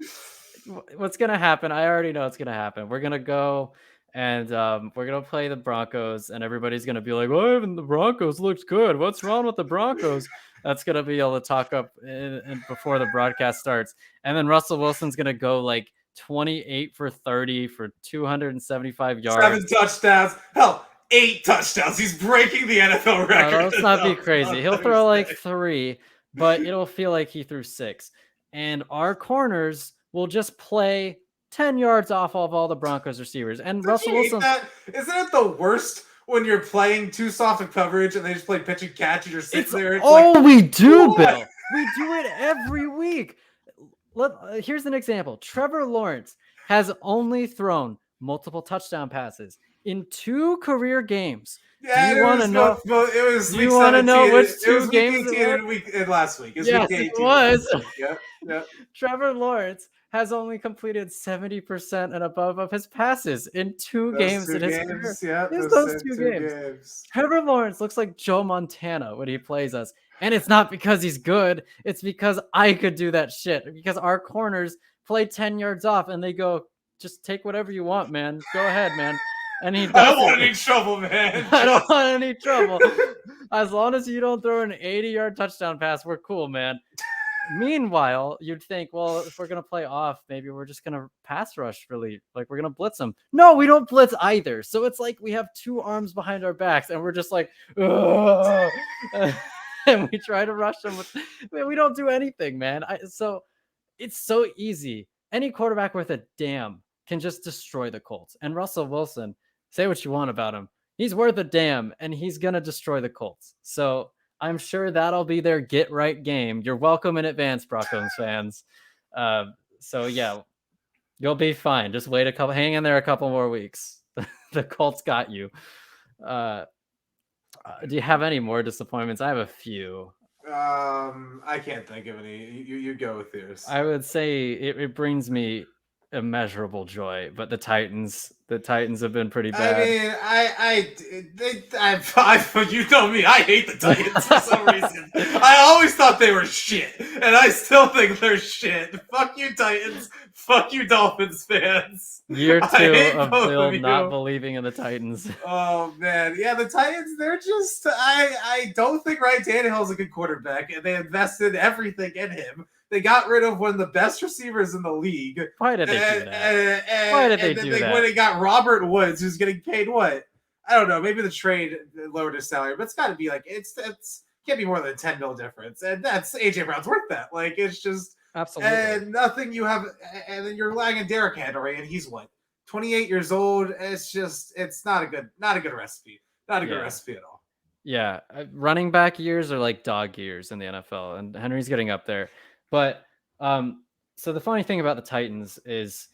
what's gonna happen? I already know what's gonna happen. We're gonna go and we're gonna play the Broncos, and everybody's gonna be like, "Oh, even the Broncos looked good. What's wrong with the Broncos?" That's gonna be all the talk up before the broadcast starts, and then Russell Wilson's gonna go like 28 for 30 for 275 yards. 7 touchdowns. Hell, 8 touchdowns. He's breaking the NFL record. No, let's not be on crazy. He'll throw like Thursday. 3, but it'll feel like he threw 6. And our corners will just play 10 yards off of all the Broncos receivers. And Don't Russell you hate Wilson, that? Isn't it the worst when you're playing too soft of coverage and they just play pitch and catch and you're sitting it's there? It's all like, we do, what? Bill. We do it every week. Here's an example. Trevor Lawrence has only thrown multiple touchdown passes in 2 career games. Yeah, Do you want to know? It was Do week you want to 17. know which It 2 was week games 18 and last week. It was Yes, week 18. it was. Yep, yep. Trevor Lawrence has only completed 70% and above of his passes in 2 Those games 2 in his career. games. Yeah, It's those those 2 2 games. games. Trevor Lawrence looks like Joe Montana when he plays us. And it's not because he's good. It's because I could do that shit. Because our corners play 10 yards off and they go, just take whatever you want, man. Go ahead, man. And he does. I don't want any trouble, man. I don't want any trouble. As long as you don't throw an 80-yard touchdown pass, we're cool, man. Meanwhile, you'd think, well, if we're going to play off, maybe we're just going to pass rush really. Like, we're going to blitz them. No, we don't blitz either. So it's like we have 2 arms behind our backs and we're just like, ugh. And we try to rush them. We don't do anything, man. So it's so easy. Any quarterback worth a damn can just destroy the Colts. And Russell Wilson, say what you want about him, he's worth a damn, and he's going to destroy the Colts. So I'm sure that'll be their get right game. You're welcome in advance, Broncos fans. So yeah, you'll be fine. Just hang in there a couple more weeks. The Colts got you. Do you have any more disappointments? I have a few. I can't think of any. You go with yours. I would say it brings me immeasurable joy, but the Titans have been pretty bad. I mean, you know me. I hate the Titans for some reason. I always thought they were shit, and I still think they're shit. Fuck you, Titans. Fuck you, Dolphins fans. Year 2 of Bill of not believing in the Titans. Oh man, yeah, the Titans. They're just. I don't think Ryan Tannehill's a good quarterback, and they invested everything in him. They got rid of one of the best receivers in the league. Why did they do that? Why did they do that? When they got Robert Woods, who's getting paid what? I don't know. Maybe the trade lowered his salary, but it's got to be like it's can't be more than $10 million difference, and that's AJ Brown's worth that. Like it's just absolutely and nothing you have, and then you're relying on Derrick Henry, and he's what 28 years old. It's just it's not a good recipe. Not a good recipe at all. Yeah, running back years are like dog years in the NFL, and Henry's getting up there. But so the funny thing about the Titans is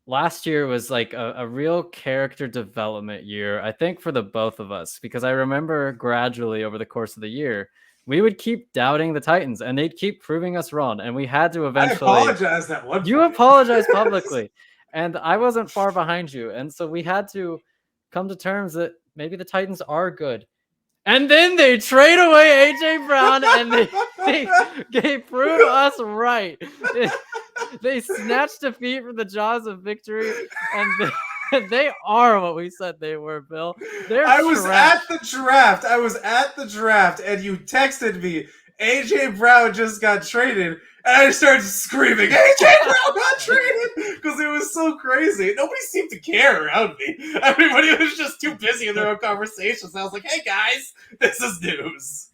last year was like a real character development year, I think, for the both of us, because I remember gradually over the course of the year, we would keep doubting the Titans and they'd keep proving us wrong. And we had to eventually. I apologize at one point. You apologized publicly. And I wasn't far behind you. And so we had to come to terms that maybe the Titans are good. And then they trade away AJ Brown, and they prove us right. They snatched defeat from the jaws of victory, and they are what we said they were, Bill. I was at the draft, and you texted me, AJ Brown just got traded, And I started screaming, AJ Brown got traded! Because it was so crazy. Nobody seemed to care around me. Everybody was just too busy in their own conversations. I was like, hey guys, this is news.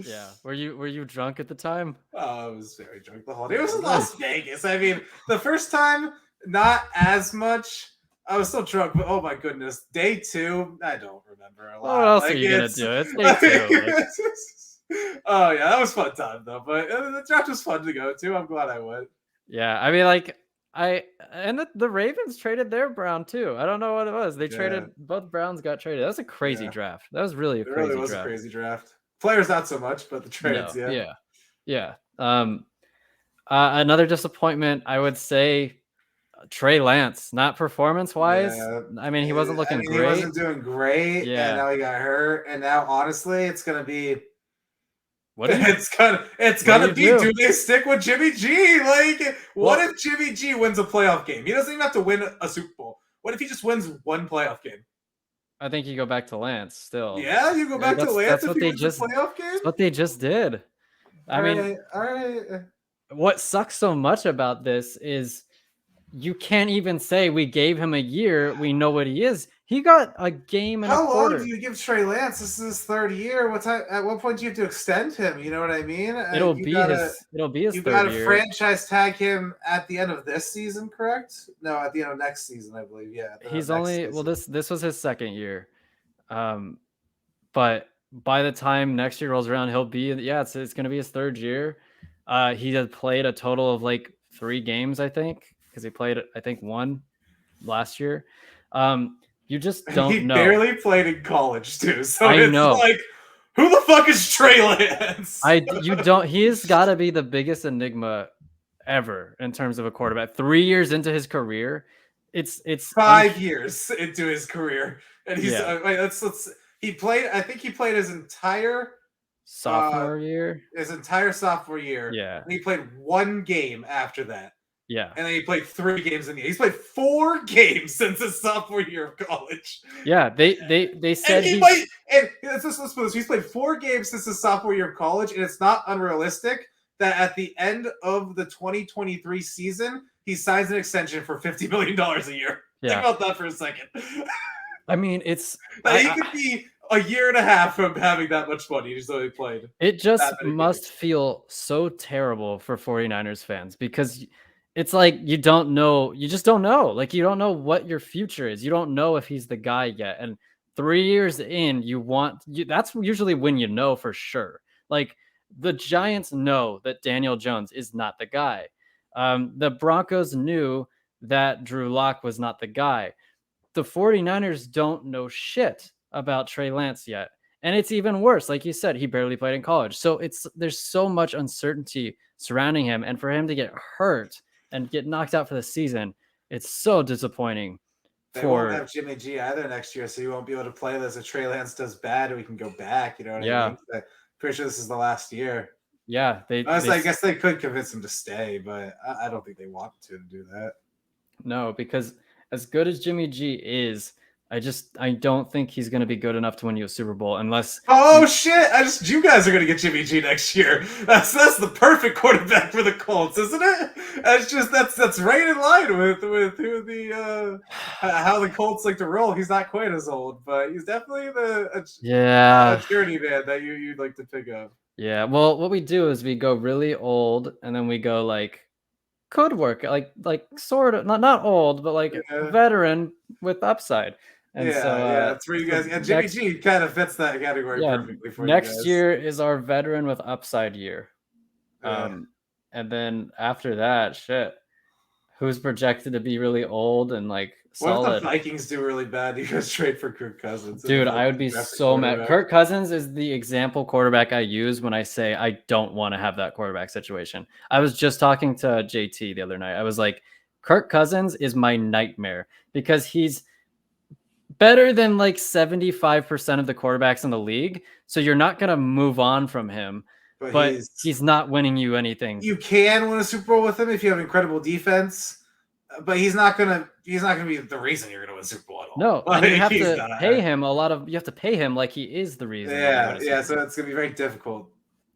Yeah. Were you drunk at the time? Oh, I was very drunk the whole day. It Yeah, was in nice. Las Vegas. I mean, the first time, not as much. I was still drunk, but oh my goodness, day 2, I don't remember a Well, what lot. else are Like you gonna it's, do? It's day 2. Like, oh yeah, that was fun time though. But the draft was fun to go to. I'm glad I went. yeah. I mean, like, the Ravens traded their Brown too. I don't know what it was. They Yeah, traded both Browns got traded. That was a crazy yeah, draft. That was really a it really crazy was a draft. crazy draft. Players not so much, but the trades, No. yeah. Yeah. Yeah. Another disappointment, I would say, Trey Lance, not performance wise. Yeah, I mean, he wasn't I looking mean, he great. wasn't doing great, and Yeah. now he got hurt, and now honestly, it's gonna be. What do you It's what do gonna you be. do? Do they stick with Jimmy G? Like, what Well, if Jimmy G wins a playoff game? He doesn't even have to win a Super Bowl. What if he just wins one playoff game? I think you go back to Lance still. Yeah, you go Yeah, back to Lance that's if what he they wins a just playoff game. that's what they just did. I mean, All right. what sucks so much about this is you can't even say we gave him a year. We know what he is. He got a game and a How long do quarter. you give Trey Lance? This is his 3rd year. At what point do you have to extend him? You know what I mean? It'll be his You third gotta year. franchise tag him at the end of this season, correct? No, at the end of next season, I believe. Yeah, at the end of He's next only well season. this was his 2nd year. Um but by the time next year rolls around, he'll be it's going to be his 3rd year. He had played a total of like 3 games, I think, because he played I think 1 last year. You just don't He know. barely played in college too, so I it's know. like, who the fuck is Trey Lance? You don't. He's got to be the biggest enigma ever in terms of a quarterback. 3 years into his career, it's 5 years into his career, and he's yeah, wait. Let's. He played. I think he played uh sophomore year. his entire sophomore year, Yeah, and he played 1 game after that, yeah, and then he played 3 games in the. He's played 4 games since his sophomore year of college. yeah. They And said he he's might, and let's put this. He's played 4 games since his sophomore year of college, and it's not unrealistic that at the end of the 2023 season, he signs an extension for $50 million a year. Think yeah. about that for a second. I mean, it's That he could be a year and a half from having that much money. He's only played it that just many must games. feel so terrible for 49ers fans because it's like you don't know, you just don't know. Like you don't know what your future is. You don't know if he's the guy yet. And 3 years in, that's usually when you know for sure. Like the Giants know that Daniel Jones is not the guy. The Broncos knew that Drew Lock was not the guy. The 49ers don't know shit about Trey Lance yet. And it's even worse. Like you said, he barely played in college. So there's so much uncertainty surrounding him. And for him to get hurt and get knocked out for the season, it's so disappointing They won't for have Jimmy G either next year, so you won't be able to play this. If Trey Lance does bad, we can go back. You know what I yeah. mean? I'm pretty sure this is the last year. Yeah. Honestly, I guess they could convince him to stay, but I don't think they want to do that. No, because as good as Jimmy G is, I don't think he's going to be good enough to win you a Super Bowl unless Oh shit! You guys are gonna get Jimmy G next year. That's the perfect quarterback for the Colts, isn't it? That's right in line with who the how the Colts like to roll. He's not quite as old, but he's definitely a yeah. journeyman that you'd like to pick up. Yeah. Well, what we do is we go really old and then we go like could work like sort of not old, but like Yeah, veteran with upside. And so yeah. That's where you so guys. Yeah, Jimmy next G kind of fits that category yeah, perfectly for you next guys. year is our veteran with upside year. Yeah. And then after that, shit, who's projected to be really old and like What if the solid? Vikings do really bad? You guys trade for Kirk Cousins, and the Dude, I would Vikings be draft a so mad. quarterback. Kirk Cousins is the example quarterback I use when I say I don't want to have that quarterback situation. I was just talking to JT the other night. I was like, Kirk Cousins is my nightmare because he's better than like 75% of the quarterbacks in the league. So you're not going to move on from him, But but he's not winning you anything. you can win a Super Bowl with him if you have incredible defense, but he's not gonna be the reason you're gonna win a Super Bowl at all. No, and you Like, have he's to not. pay him you have to pay him like he is the reason that you win a Super So Bowl. it's gonna be very difficult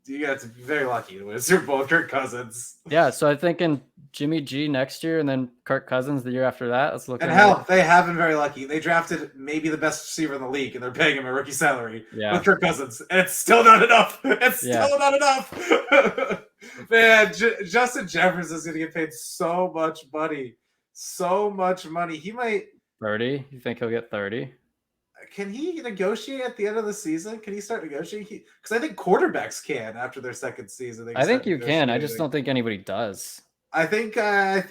You got to be very lucky to win a Super Bowl with Kirk Cousins. Yeah, so I think in Jimmy G next year and then Kirk Cousins the year after that. It's looking And hell, they have been very lucky. They drafted maybe the best receiver in the league, and they're paying him a rookie salary with Kirk Cousins, and it's still not enough. It's still not enough. Man, Justin Jefferson is going to get paid so much money. So much money. He might 30. You think he'll get 30? Can he negotiate at the end of the season? Can he start negotiating? Because I think quarterbacks can after their second season. I think you can. I just don't think anybody does. I think Josh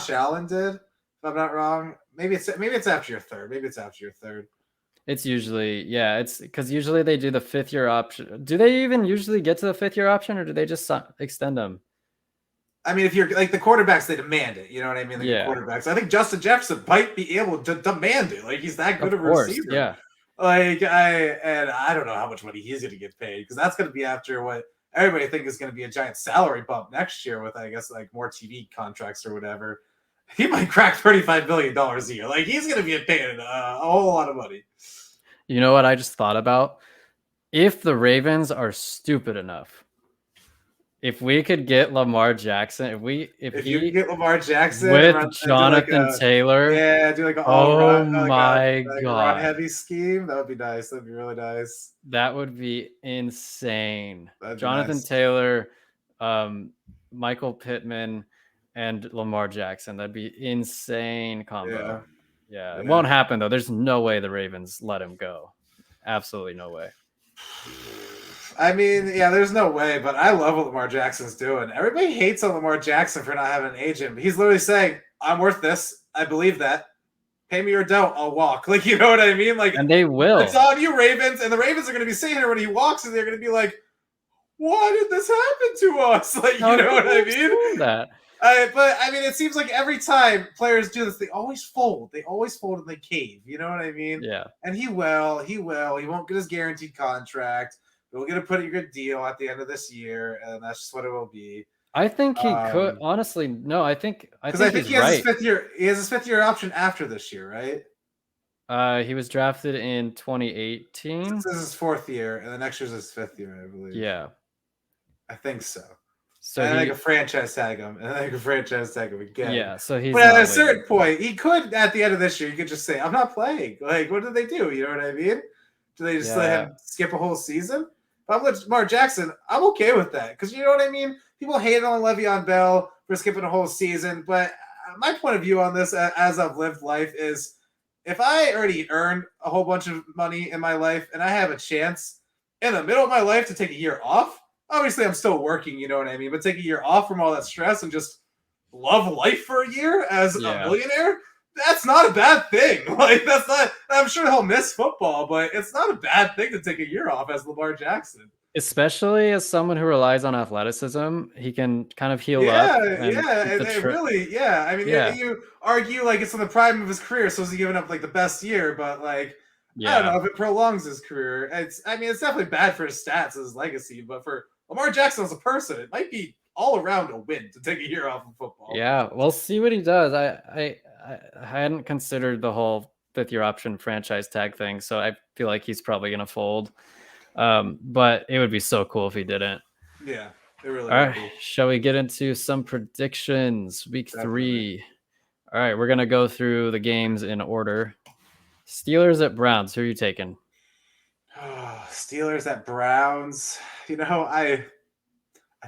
Allen did. If I'm not wrong, maybe it's after your third. Maybe it's after your third. It's usually it's because usually they do the 5th-year option. Do they even usually get to the 5th-year option, or do they just extend them? I mean, if you're like the quarterbacks, they demand it. You know what I mean? Like the quarterbacks. I think Justin Jefferson might be able to demand it. Like he's that good of a receiver. Yeah. Like I don't know how much money he's going to get paid because that's going to be after what everybody think is going to be a giant salary bump next year with I guess like more TV contracts or whatever. He might crack $35 million a year. Like he's going to be paid a whole lot of money. You know what I just thought about? If the Ravens are stupid enough, if we could get Lamar Jackson, if you could get Lamar Jackson with Jonathan Taylor, do like an run-heavy scheme, that would be nice. That'd be really nice. That would be insane. Jonathan Taylor, Michael Pittman, and Lamar Jackson. That'd be insane combo. Yeah. It won't happen though. There's no way the Ravens let him go. Absolutely no way. I mean, there's no way, but I love what Lamar Jackson's doing. Everybody hates on Lamar Jackson for not having an agent, but he's literally saying, I'm worth this. I believe that. Pay me or don't, I'll walk. Like, you know what I mean? Like, and they will. It's on you, Ravens, and the Ravens are going to be sitting here when he walks, and they're going to be like, why did this happen to us? Like, you know what I mean? That. But, I mean, it seems like every time players do this, they always fold. They always fold and they cave. You know what I mean? Yeah. And he will. He won't get his guaranteed contract. We'll get a pretty good deal at the end of this year, and that's just what it will be. I think he could. Honestly, no. I think he has his 5th year. He has his 5th year option after this year, right? He was drafted in 2018. This is his 4th year, and the next year's his 5th year, I believe. Yeah, I think so. So and I could franchise tag him, and I could franchise tag him again. Yeah, so he's. But at a certain point, he could. At the end of this year, he could just say, "I'm not playing." Like, what do they do? You know what I mean? Do they just let him skip a whole season? If I'm Lamar Jackson, I'm okay with that because you know what I mean. People hate on Le'Veon Bell for skipping a whole season, but my point of view on this, as I've lived life, is if I already earned a whole bunch of money in my life and I have a chance in the middle of my life to take a year off, obviously I'm still working, you know what I mean, but take a year off from all that stress and just love life for a year as a millionaire, that's not a bad thing. Like, that's not, I'm sure he'll miss football, but it's not a bad thing to take a year off as Lamar Jackson. Especially as someone who relies on athleticism, he can kind of heal up. Really. I mean, you argue like it's in the prime of his career, so is he giving up like the best year? But like, I don't know if it prolongs his career. It's definitely bad for his stats, his legacy. But for Lamar Jackson as a person, it might be all around a win to take a year off of football. Yeah, we'll see what he does. I hadn't considered the whole 5th year option franchise tag thing, so I feel like he's probably gonna fold. But it would be so cool if he didn't. Yeah, it really would be. All right, shall we get into some predictions? Week 3. All right, we're gonna go through the games in order. Steelers at Browns. Who are you taking? Steelers at Browns. You know, I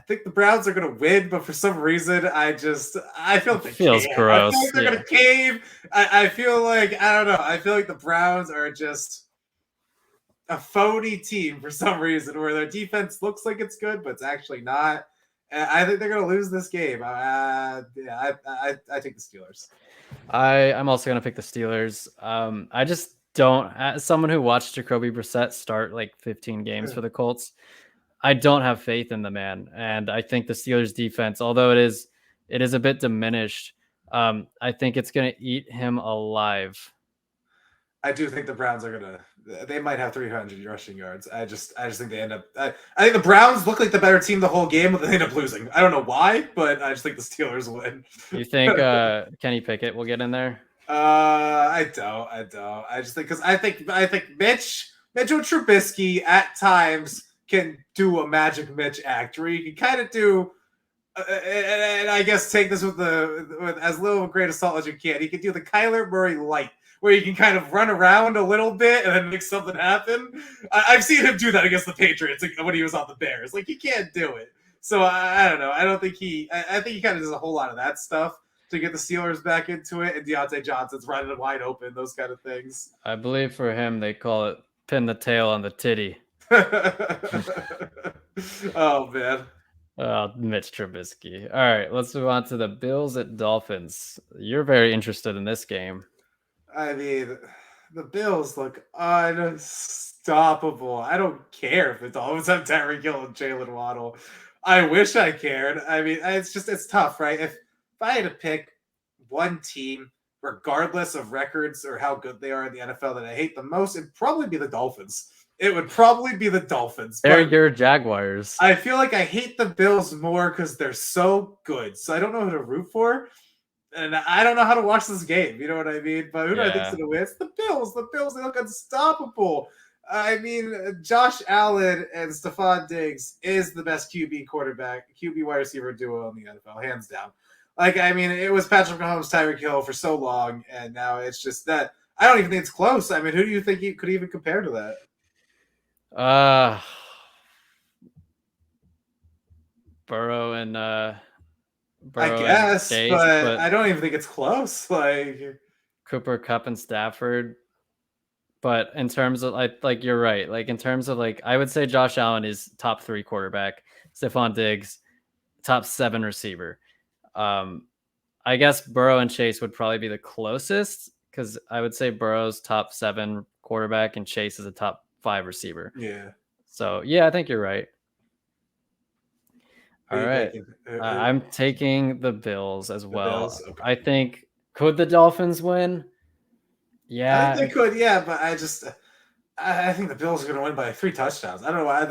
think the Browns are going to win, but for some reason, I feel like feels gross. I feel like they're going to cave. I feel like, I don't know. I feel like the Browns are just a phony team for some reason, where their defense looks like it's good, but it's actually not. And I think they're going to lose this game. I take the Steelers. I'm also going to pick the Steelers. I just don't, as someone who watched Jacoby Brissett start like 15 games for the Colts, I don't have faith in the man. And I think the Steelers defense, although it is a bit diminished, I think it's going to eat him alive. I do think the Browns are going to, they might have 300 rushing yards. I just think they end up, I think the Browns look like the better team the whole game, but they end up losing. I don't know why, but I just think the Steelers win. You think Kenny Pickett will get in there? I don't. I just think, because I think Mitchell Trubisky at times can do a Magic Mitch act where you can kind of do and I guess take this with as little of a grain of salt as you can. He can do the Kyler Murray light, where you can kind of run around a little bit and then make something happen. I've seen him do that against the Patriots when he was on the Bears. Like, he can't do it. So I don't know. I don't think I think he kind of does a whole lot of that stuff to get the Steelers back into it. And Deontay Johnson's running wide open, those kind of things. I believe for him they call it pin the tail on the titty. Oh man. Mitch Trubisky. All right, let's move on to the Bills at Dolphins. You're very interested in this game. I mean, the Bills look unstoppable. I don't care if the Dolphins have Tyreek Hill and Jalen Waddle. I wish I cared. I mean, it's tough, right? If I had to pick one team, regardless of records or how good they are in the NFL, that I hate the most, it'd probably be the Dolphins. It would probably be the Dolphins. They're your Jaguars. I feel like I hate the Bills more because they're so good. So I don't know who to root for. And I don't know how to watch this game. You know what I mean? But who do I think's going to win? It's the Bills. The Bills, they look unstoppable. I mean, Josh Allen and Stephon Diggs is the best QB wide receiver duo in the NFL, hands down. Like, I mean, it was Patrick Mahomes, Tyreek Hill for so long, and now it's just that. I don't even think it's close. I mean, who do you think you could even compare to that? Burrow and I guess, Chase, but I don't even think it's close. Like Cooper Kupp and Stafford. But in terms of like you're right. Like in terms of I would say Josh Allen is top 3 quarterback. Stephon Diggs, top 7 receiver. I guess Burrow and Chase would probably be the closest because I would say Burrow's top 7 quarterback and Chase is a top 5 receiver. Yeah. So yeah, I think you're right. All right. I'm taking the Bills as well. Bills? Okay. I think, could the Dolphins win? Yeah. I think they could, yeah, but I think the Bills are going to win by 3 touchdowns. I don't know why.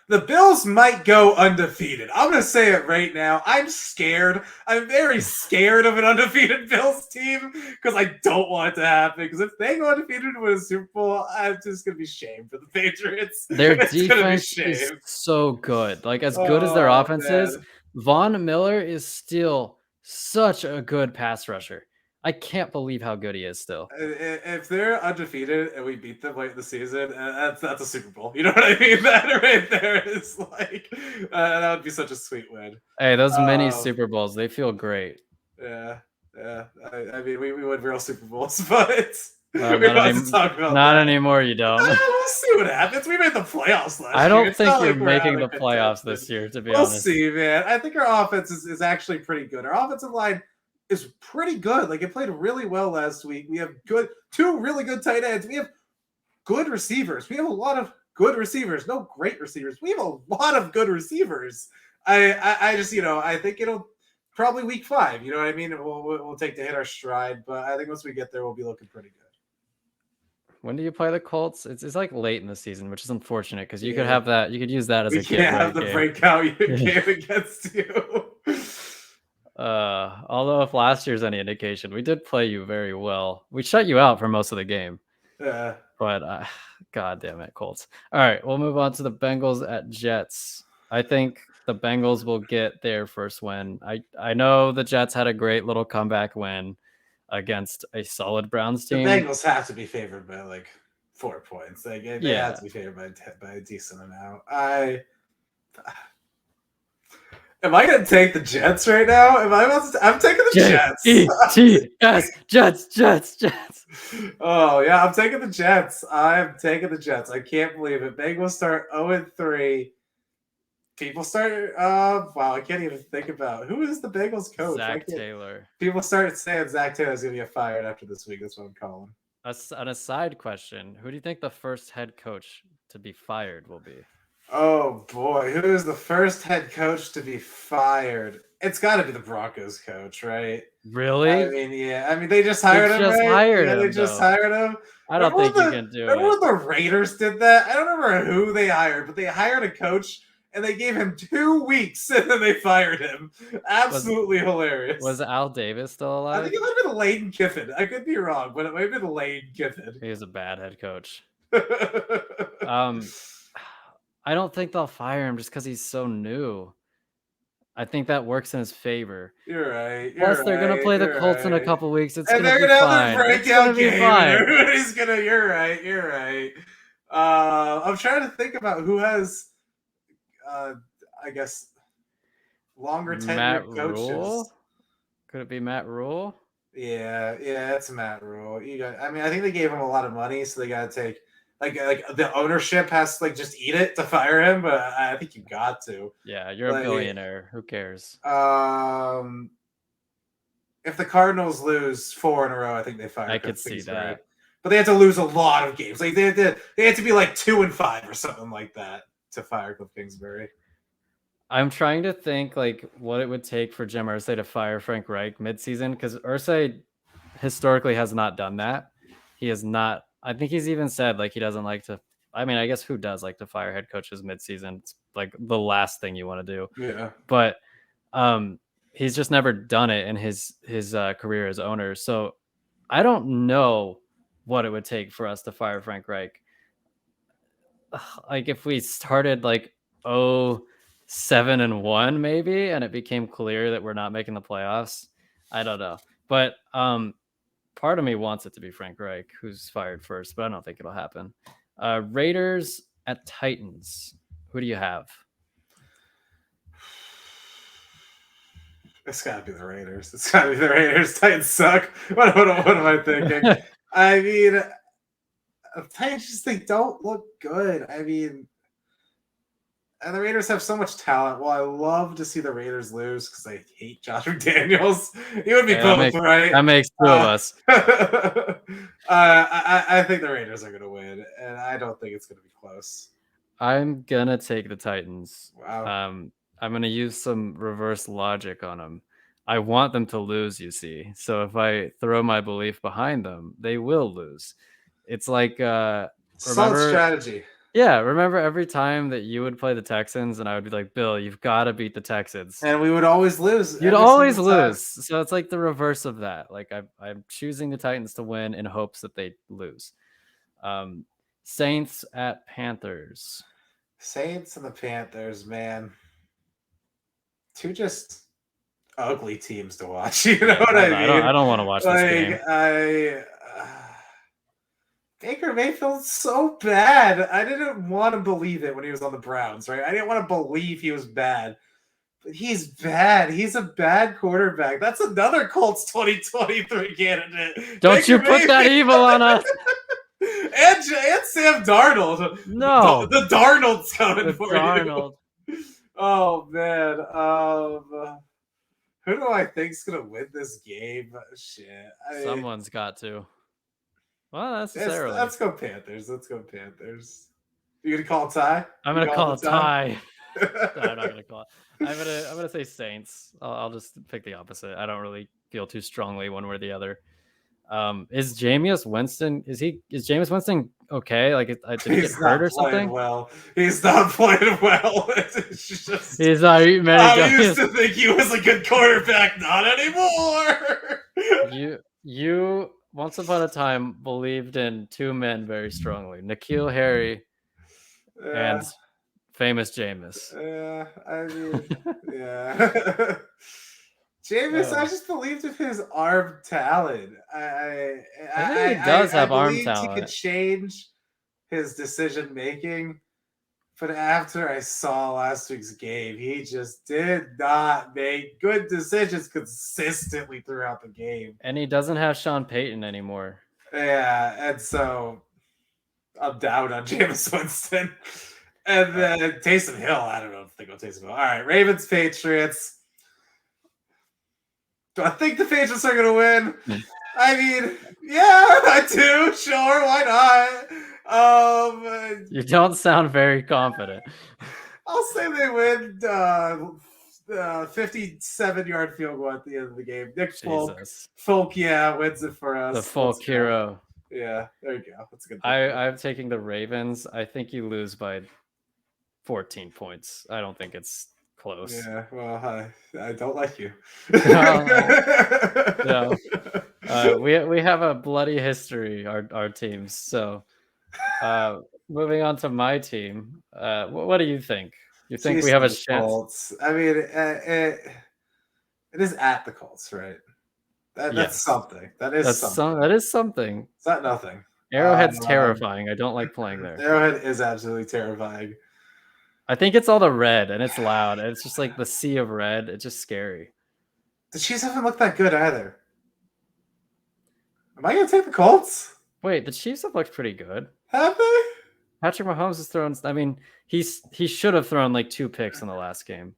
The Bills might go undefeated. I'm going to say it right now. I'm scared. I'm very scared of an undefeated Bills team because I don't want it to happen. Because if they go undefeated and win a Super Bowl, I'm just going to be shamed for the Patriots. Their defense is so good. Like, as good as their offense is, Von Miller is still such a good pass rusher. I can't believe how good he is still. If they're undefeated and we beat them late in the season, that's a Super Bowl. You know what I mean? That right there is like that would be such a sweet win. Hey, those mini Super Bowls, they feel great. Yeah. I mean, we win real Super Bowls, but not anymore. You don't. We'll see what happens. We made the playoffs last year. I don't think you're making the playoffs this year, to be honest. We'll see, man. I think our offense is actually pretty good. Our offensive line is pretty good. Like, it played really well last week. We have 2 really good tight ends. We have good receivers. We have a lot of good receivers. No great receivers. We have a lot of good receivers. I just, I think it'll probably week 5. You know what I mean? We'll take to hit our stride. But I think once we get there, we'll be looking pretty good. When do you play the Colts? It's like late in the season, which is unfortunate because you could have that. You could use that as a get right have the breakout game against you. Although if last year's any indication, we did play you very well. We shut you out for most of the game. Yeah. But God damn it, Colts. All right, we'll move on to the Bengals at Jets. I think the Bengals will get their first win. I know the Jets had a great little comeback win against a solid Browns team. The Bengals have to be favored by like 4 points. They have to be favored by a decent amount. Am I going to take the Jets right now? I'm taking the Jets. J-E-T-S. Jets. Oh, yeah, I'm taking the Jets. I'm taking the Jets. I can't believe it. Bengals start 0-3. People start, wow, I can't even think about who is the Bengals coach? Zach Taylor. People started saying Zach Taylor's going to get fired after this week. That's what I'm calling. An aside question. Who do you think the first head coach to be fired will be? Oh, boy. Who is the first head coach to be fired? It's got to be the Broncos coach, right? Really? I mean, yeah. I mean, they just hired him, right? They just hired him. I don't think you can do it. Remember when the Raiders did that? I don't remember who they hired, but they hired a coach, and they gave him 2 weeks, and then they fired him. Absolutely hilarious. Was Al Davis still alive? I think it might have been Lane Kiffin. I could be wrong, but it might have been Lane Kiffin. He was a bad head coach. I don't think they'll fire him just because he's so new. I think that works in his favor. You're right. Plus, You're they're gonna right. play the You're Colts in a right. couple weeks. It's And gonna they're be gonna have their fine. It's gonna breakout be game, and fine. everybody's gonna. You're right. You're right. I'm trying to think about who has, uh, I guess, longer Matt tenured Rule? coaches. Could it be Matt Rule? Yeah, it's Matt Rule. You got. I mean, I think they gave him a lot of money, so they got to take like the ownership has to like just eat it to fire him. But I think you got to. Yeah, you're a Like, billionaire. Who cares? if the Cardinals lose 4 in a row, I think they fire I Cliff could see Kingsbury. that. But they had to lose a lot of games. Like they had to be like 2-5 or something like that to fire Cliff Kingsbury. I'm trying to think like what it would take for Jim Irsay to fire Frank Reich midseason because Irsay historically has not done that. He has not. I think he's even said like he doesn't like to. I mean, I guess who does like to fire head coaches midseason? It's like the last thing you want to do. Yeah. But he's just never done it in his career as owner. So I don't know what it would take for us to fire Frank Reich. Like if we started like 7-1 maybe, and it became clear that we're not making the playoffs. I don't know, but part of me wants it to be Frank Reich who's fired first, but I don't think it'll happen. Raiders at Titans. Who do you have? It's gotta be the Raiders. It's gotta be the Raiders. Titans suck. What am I thinking? I mean, Titans just they don't look good. I mean, and the Raiders have so much talent. Well, I love to see the Raiders lose because I hate Josh McDaniels. He would be both, right? That makes two of us. I think the Raiders are going to win, and I don't think it's going to be close. I'm gonna take the Titans. Wow. I'm gonna use some reverse logic on them. I want them to lose, you see. So if I throw my belief behind them, they will lose. It's like Solid strategy. Yeah, remember every time that you would play the Texans and I would be like, Bill, you've got to beat the Texans. And we would always lose. You'd always lose. So it's like the reverse of that. Like I'm choosing the Titans to win in hopes that they lose. Saints at Panthers. Saints and the Panthers, man. Two just ugly teams to watch. You know what I mean? I don't want to watch this game. Baker Mayfield's so bad. I didn't want to believe it when he was on the Browns, right? I didn't want to believe he was bad. But he's bad. He's a bad quarterback. That's another Colts 2023 candidate. Don't Baker you put Mayfield. That evil on us. and Sam Darnold. No. The Darnold's coming for Darnold. you. Oh, man. Who do I think's going to win this game? Shit. Someone's got to. Well, not necessarily. Let's go Panthers. You gonna call a tie? I'm gonna call a tie. No, I'm not gonna call it. I'm gonna say Saints. I'll just pick the opposite. I don't really feel too strongly one way or the other. Is Jameis Winston? Is Jameis Winston okay? Like, did he get hurt or something? Well, he's not playing well. It's just, he's not eating many. I used to think he was a good quarterback. Not anymore. You once upon a time believed in two men very strongly: N'Keal Harry and famous Jameis. Yeah, I mean, yeah. Jameis, I just believed in his arm talent. I think he does have arm talent. He could change his decision making, but after I saw last week's game, he just did not make good decisions consistently throughout the game. And he doesn't have Sean Payton anymore. Yeah, and so I'm down on Jameis Winston. And then Taysom Hill, I don't know if they go Taysom Hill. All right, Ravens, Patriots. Do I think the Patriots are going to win? I mean, yeah, I do. Sure, why not? You don't sound very confident. I'll say they win 57-yard field goal at the end of the game. Nick Folk, wins it for us. The Folk hero. Yeah, there you go. That's a good. I'm taking the Ravens. I think you lose by 14 points. I don't think it's close. Yeah, well, I don't like you. No. We have a bloody history, our teams. So moving on to my team. What do you think? You think we Chiefs have and a the chance? Colts. I mean, it is at the Colts, right? That's Yes. something. That is something. That is something. It's not nothing. Arrowhead's terrifying. I don't like playing there. Arrowhead is absolutely terrifying. I think it's all the red and it's loud. And it's just like the sea of red. It's just scary. The Chiefs haven't looked that good either. Am I gonna take the Colts? Wait, the Chiefs have looked pretty good. Have they? Patrick Mahomes has thrown. I mean, he should have thrown like 2 picks in the last game,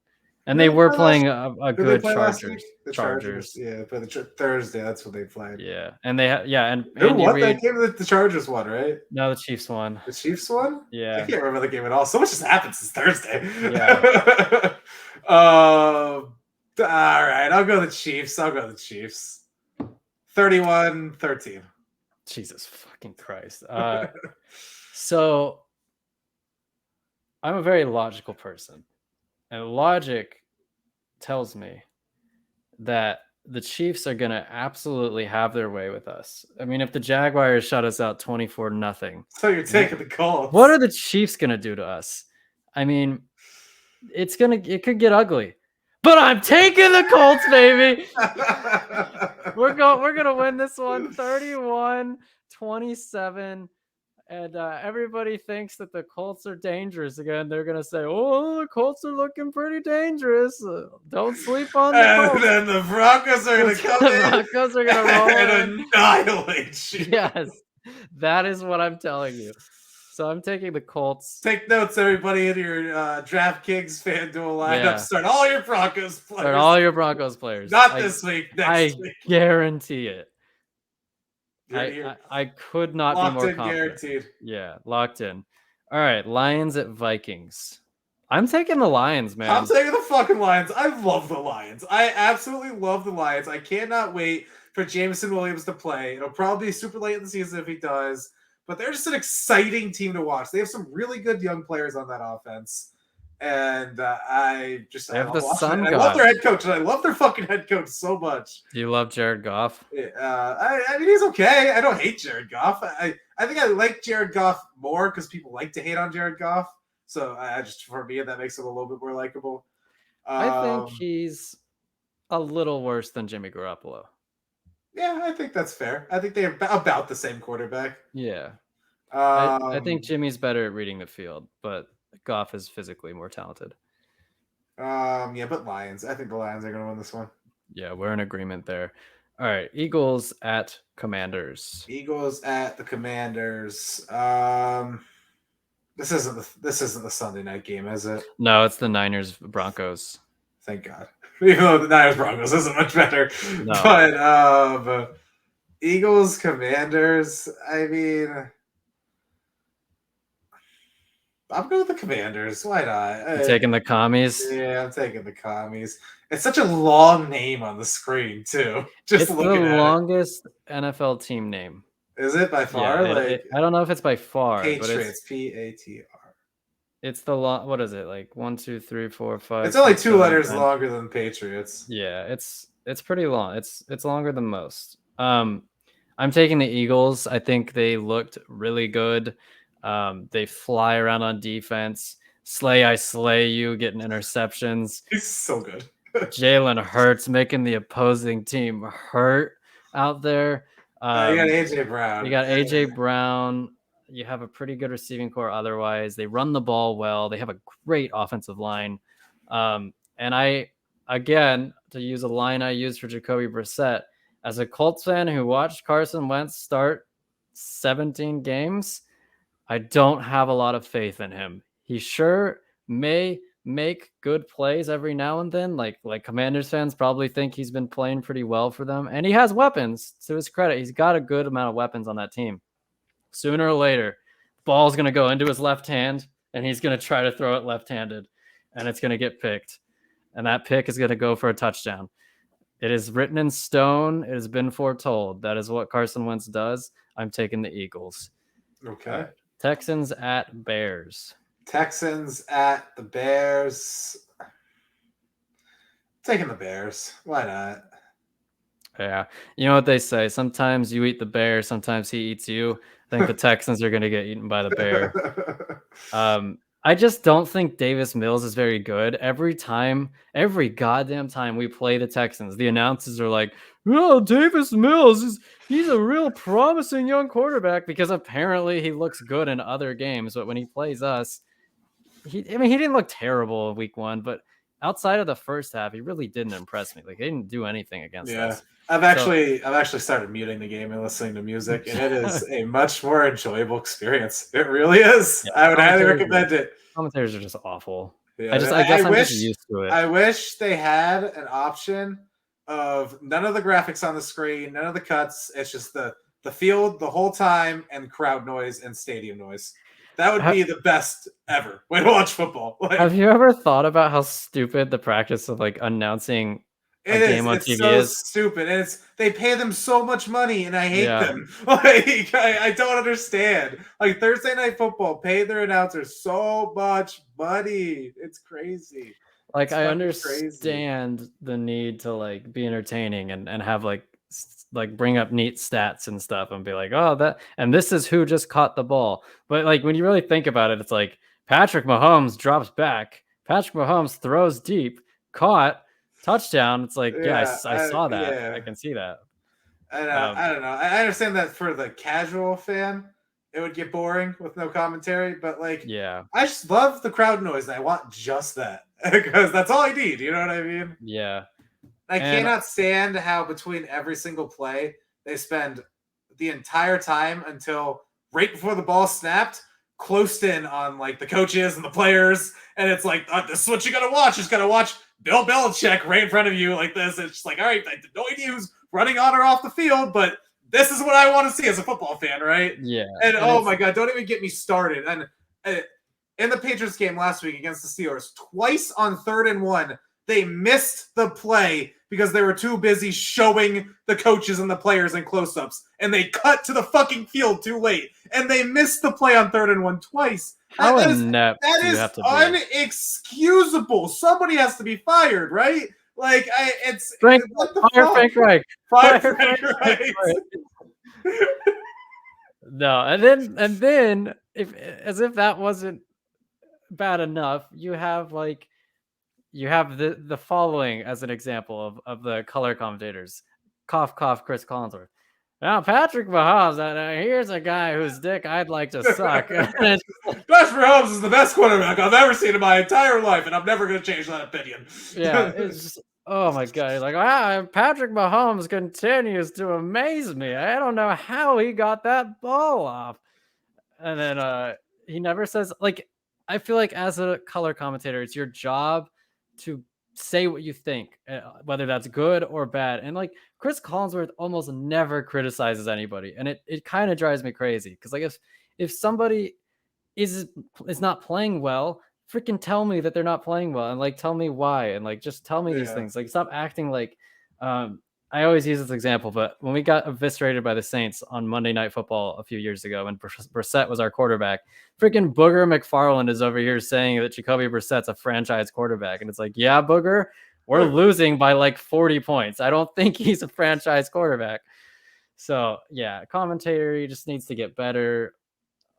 and Who they did they were play last playing week? a Who did they good play last week? The Chargers. Chargers. Yeah, but Thursday. That's what they played. Yeah, and and Who Andy won that Reid. game? The Chargers won, right? No, the Chiefs won. The Chiefs won? I Yeah, can't remember the game at all. So much has happened since Thursday. yeah. All right, I'll go the Chiefs. 31-13. Jesus fucking Christ. So I'm a very logical person, and logic tells me that the Chiefs are going to absolutely have their way with us. I mean, if the Jaguars shut us out 24-0, So you're taking the Colts. what are the Chiefs going to do to us? I mean, it could get ugly. But I'm taking the Colts, baby. We're going to win this one 31-27. And everybody thinks that the Colts are dangerous again. They're gonna say, "Oh, the Colts are looking pretty dangerous. Don't sleep on the Colts." And then the Broncos are going to come The in Broncos are gonna roll and in. annihilate you. Yes, that is what I'm telling you. So I'm taking the Colts. Take notes, everybody, in your DraftKings FanDuel lineup. Yeah. Start all your Broncos players. Start all your Broncos players. Not this week. Next week. Guarantee it. You're I could not locked be more in, confident. guaranteed. Yeah, locked in. All right, Lions at Vikings. I'm taking the Lions, man. I'm taking the fucking Lions. I love the Lions. I absolutely love the Lions. I cannot wait for Jameson Williams to play. It'll probably be super late in the season if he does, but they're just an exciting team to watch. They have some really good young players on that offense. And I have the sun I god. love their head coach, and I love their fucking head coach so much. Do you love Jared Goff? I mean, he's okay. I don't hate Jared Goff. I think I like Jared Goff more because people like to hate on Jared Goff. So just for me, that makes him a little bit more likable. I think he's a little worse than Jimmy Garoppolo. Yeah, I think that's fair. I think they're about the same quarterback. Yeah. I think Jimmy's better at reading the field, but Goff is physically more talented. Yeah, but Lions. I think the Lions are going to win this one. Yeah, we're in agreement there. All right, Eagles at Commanders. Eagles at the Commanders. This isn't the Sunday night game, is it? No, it's the Niners Broncos. Thank God. Even though the Niners Broncos isn't much better. No. But Eagles Commanders, I mean, I'm going with the Commanders. Why not? You're taking the Commies? Yeah, I'm taking the Commies. It's such a long name on the screen, too. Just it's the longest NFL team name. Is it by far? Yeah, I don't know if it's by far. Patriots, Patr. It's the what is it, like 1, 2, 3, 4, 5? It's only 2 letters longer than Patriots. Yeah, it's pretty long. It's longer than most. I'm taking the Eagles. I think they looked really good. They fly around on defense. I slay you, getting interceptions. He's so good. Jalen Hurts making the opposing team hurt out there. You got AJ Brown. You got AJ Brown. You have a pretty good receiving core otherwise. They run the ball well. They have a great offensive line. And again, to use a line I used for Jacoby Brissett, as a Colts fan who watched Carson Wentz start 17 games, I don't have a lot of faith in him. He sure may make good plays every now and then. Like Commanders fans probably think he's been playing pretty well for them. And he has weapons. To his credit, he's got a good amount of weapons on that team. Sooner or later, the ball's going to go into his left hand, and he's going to try to throw it left-handed, and it's going to get picked. And that pick is going to go for a touchdown. It is written in stone. It has been foretold. That is what Carson Wentz does. I'm taking the Eagles. Okay. Texans at Bears. Texans at the Bears. Taking the Bears. Why not? Yeah. You know what they say? Sometimes you eat the bear, sometimes he eats you. I think the Texans are going to get eaten by the bear. I just don't think Davis Mills is very good. Every goddamn time we play the Texans, the announcers are like, "Oh, Davis Mills he's a real promising young quarterback," because apparently he looks good in other games, but when he plays us, he didn't look terrible in week 1, but outside of the first half, he really didn't impress me. Like, he didn't do anything against Yeah. us. I've So, actually started muting the game and listening to music, and it is a much more enjoyable experience. It really is. yeah, I would highly recommend it. commentators are just awful. Yeah, I I guess I'm just wish used to it. I wish they had an option of none of the graphics on the screen, none of the cuts. It's just the field the whole time and crowd noise and stadium noise. That would Ha be the best ever way to watch football. have Like you ever thought about how stupid the practice of, like, announcing a it is. game on It's TV so is? stupid. And it's they pay them so much money and I hate Yeah. them. Like I don't understand. Like Thursday night football paid their announcers so much money. It's crazy. Like, It's I fucking crazy. understand the need to, like, be entertaining and have, like, bring up neat stats and stuff and be like, "Oh, that and this is who just caught the ball." But, like, when you really think about it, it's like Patrick Mahomes drops back, Patrick Mahomes throws deep, caught, touchdown. It's like, yeah, Yeah, I saw that. I yeah. can see that. And Um, I don't know. I understand that for the casual fan, it would get boring with no commentary. But like, yeah, I just love the crowd noise, and I want just that because that's all I need. You know what I mean? yeah. I And cannot stand how between every single play they spend the entire time until right before the ball snapped, closed in on like the coaches and the players, and it's like this is what you gotta watch. You just gotta watch Bill Belichick right in front of you like this. It's just like, all right, I have no idea who's running on or off the field, but this is what I want to see as a football fan, right? yeah, And and oh it's my god, don't even get me started. And in the Patriots game last week against the Steelers, twice on 3rd and 1, they missed the play because they were too busy showing the coaches and the players in close-ups, and they cut to the fucking field too late, and they missed the play on 3rd and 1 twice. how inept That do you is have to be? unexcusable. Somebody has to be fired, right? Like Frank, what the fire fuck? Frank Reich. Fire Fire Frank Frank Reich. Reich. No, and then if as if that wasn't bad enough, you have the following as an example of the color commentators. Cough cough Chris Collinsworth. Now Patrick Mahomes, here's a guy whose dick I'd like to suck. And it's Josh Mahomes is the best quarterback I've ever seen in my entire life, and I'm never going to change that opinion. yeah, it's just oh my god, like Patrick Mahomes continues to amaze me. I don't know how he got that ball off. And then he never says like I feel like as a color commentator, it's your job to say what you think, whether that's good or bad. And like Chris Collinsworth almost never criticizes anybody, and it kind of drives me crazy because like if somebody is not playing well, freaking tell me that they're not playing well and like tell me why and like just tell me these Yeah. things. Like stop acting like I always use this example, but when we got eviscerated by the Saints on Monday Night Football a few years ago, when Brissett was our quarterback, freaking Booger McFarland is over here saying that Jacoby Brissett's a franchise quarterback, and it's like, yeah, Booger, we're losing by like 40 points. I don't think he's a franchise quarterback. So yeah, commentary just needs to get better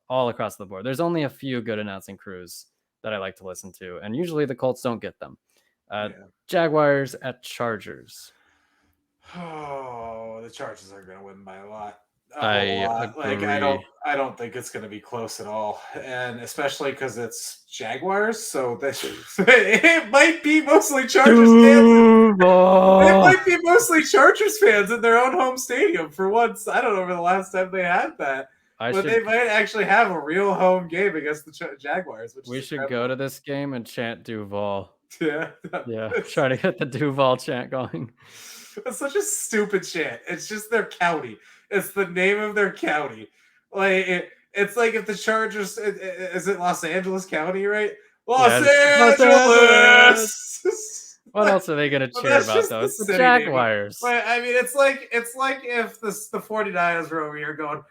all across the board. There's only a few good announcing crews that I like to listen to, and usually the Colts don't get them. Yeah. Jaguars at Chargers. Oh, the Chargers are going to win by a lot. A whole I lot. Like agree. I don't think it's going to be close at all. And especially cuz it's Jaguars, so this it might be mostly Chargers fans. It Duval. might be mostly Chargers fans in their own home stadium for once. I don't know over the last time they had that. I But they should. might actually have a real home game against the Jaguars, which We is should go incredible. to this game and chant Duval. Yeah. Yeah, It's, try to get the Duval chant going. it's such a stupid shit. It's just their county. It's the name of their county. Like it's like if the Chargers is it Los Angeles County, right? Los Yeah, Los Angeles. Angeles. What else are they gonna But cheer that's about just though? the It's the city name. Jaguars. But I mean, it's like if the 49ers were over here going,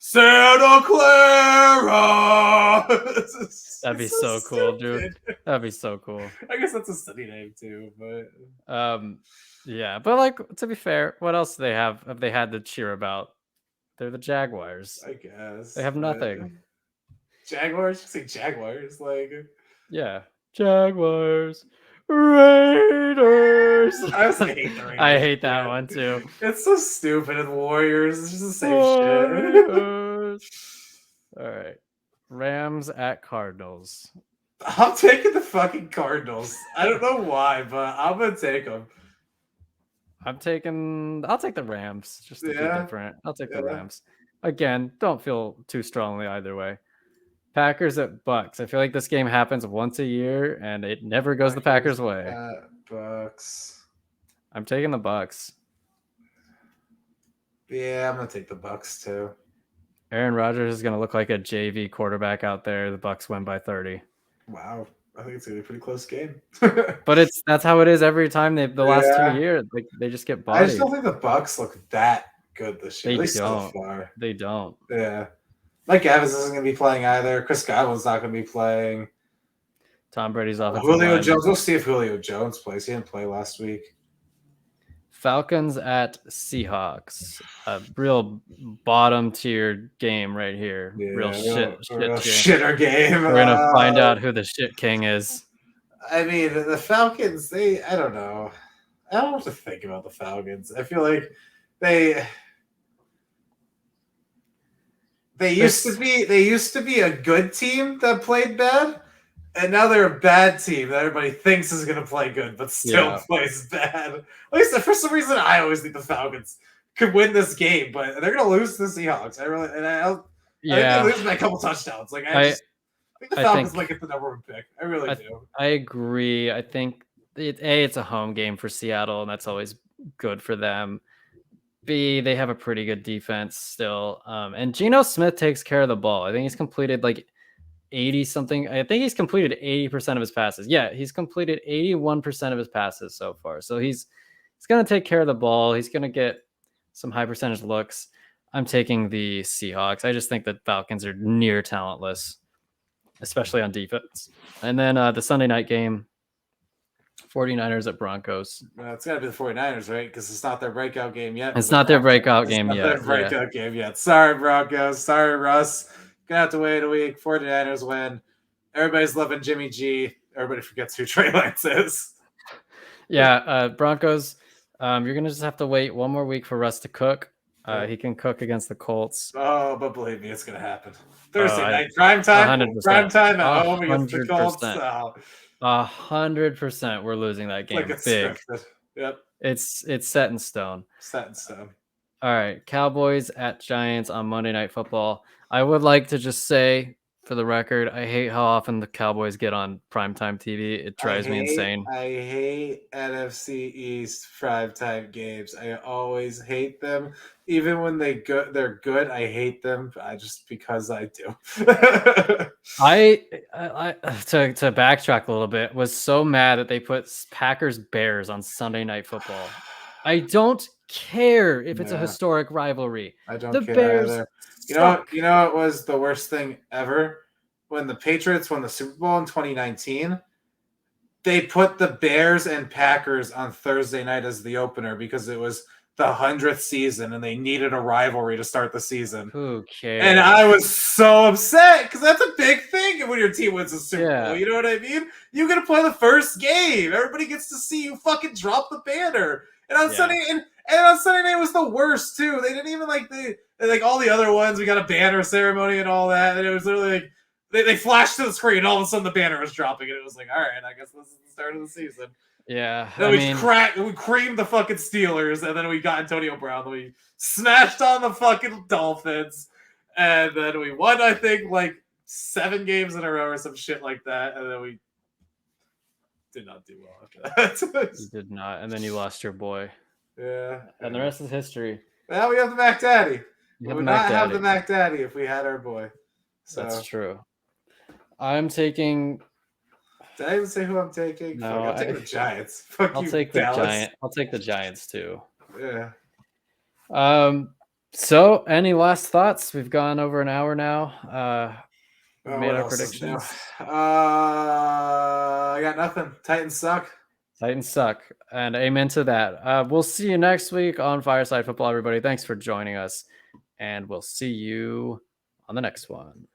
Santa Clara. That'd be It's so so cool, dude. stupid. That'd be so cool. I guess that's a city name too, but Yeah, but like to be fair, what else do they have they had to cheer about? They're the Jaguars. I They guess. have But nothing. Jaguars, you say Jaguars, like Yeah. Jaguars. Raiders. I also hate the I Raiders. hate that Yeah. one too. It's so stupid. And Warriors, it's just the same shit. Warriors. All right. Rams at Cardinals. I'm taking the fucking Cardinals. I don't know why, but I'm gonna take them. I'll take the Rams just to be Yeah, different. I'll take the yeah. Rams. Again, don't feel too strongly either way. Packers at Bucks. I feel like this game happens once a year and it never goes the Packers' way. Bucks. I'm taking the Bucks. Yeah, I'm gonna take the Bucks too. Aaron Rodgers is going to look like a JV quarterback out there. The Bucks win by 30. Wow, I think it's gonna be a pretty close game. But that's how it is every time the last 2 Yeah. years. Like they just get I just bodied. don't think the Bucks look that good this year. They At least so don't. far. They don't. Yeah. Mike Evans isn't going to be playing either. Chris Godwin's not going to be playing. Tom Brady's offensive Julio line. Jones. We'll see if Julio Jones plays. He didn't play last week. Falcons at Seahawks. A real bottom tier game right here. Yeah, real shit shitter game. We're gonna find out who the shit king is. I mean, the Falcons. I don't know. I don't know what to think about the Falcons. I feel like they used to be a good team that played bad, and now they're a bad team that everybody thinks is going to play good, but still plays bad. At least for some reason, I always think the Falcons could win this game, but they're going to lose to the Seahawks. I think they lose by a couple touchdowns. Like I think the Falcons might get the number one pick. I really do. I agree. I think it's a home game for Seattle, and that's always good for them. B, they have a pretty good defense still. And Geno Smith takes care of the ball. I think he's completed like 80 something. I think he's completed 80% of his passes. Yeah, he's completed 81% of his passes so far. So he's going to take care of the ball. He's going to get some high percentage looks. I'm taking the Seahawks. I just think that Falcons are near talentless, especially on defense. And then the Sunday night game, 49ers at Broncos. It's got to be the 49ers, right? Because it's not their breakout game yet. It's not their breakout game yet. Sorry, Broncos. Sorry, Russ. Gonna have to wait a week. 49ers win. Everybody's loving Jimmy G. Everybody forgets who Trey Lance is. Yeah, Broncos. You're gonna just have to wait one more week for Russ to cook. He can cook against the Colts. Oh, but believe me, it's gonna happen. Thursday night, prime time. 100%. Prime time at home against the Colts. 100%. We're losing that game. Like it's big. Scripted. Yep. It's set in stone. Set in stone. All right, Cowboys at Giants on Monday Night Football. I would like to just say, for the record, I hate how often the Cowboys get on primetime TV. It drives me insane. I hate NFC East primetime games. I always hate them. Even when they're good, I hate them. Just because I do. I to backtrack a little bit, was so mad that they put Packers Bears on Sunday Night Football. I don't care if it's a historic rivalry. I don't the care Bears either. You know it was the worst thing ever? When the Patriots won the Super Bowl in 2019, they put the Bears and Packers on Thursday night as the opener because it was the 100th season and they needed a rivalry to start the season. Who cares? And I was so upset because that's a big thing when your team wins a Super Bowl. You know what I mean? You get to play the first game. Everybody gets to see you fucking drop the banner. And on Sunday on Sunday night was the worst too. They didn't even like all the other ones. We got a banner ceremony and all that, and it was literally like they flashed to the screen, and all of a sudden the banner was dropping, and it was like, all right, I guess this is the start of the season. Yeah, then we creamed the fucking Steelers, and then we got Antonio Brown. Then we smashed on the fucking Dolphins, and then we won, I think, like 7 games in a row or some shit like that, and then we did not do well after that. You did not, and then you lost your boy. Yeah, and the rest is history. Well, we have the Mac Daddy. We would not have the Mac Daddy if we had our boy. So. That's true. I'm taking. Did I even say who I'm taking? No, I'm taking the Giants. Fuck I'll you, take Dallas. I'll take the Giants too. Yeah. So, any last thoughts? We've gone over an hour now. We made What our else is new? predictions. I got nothing. Titans suck. Titans suck, and amen to that. We'll see you next week on Fireside Football, everybody. Thanks for joining us, and we'll see you on the next one.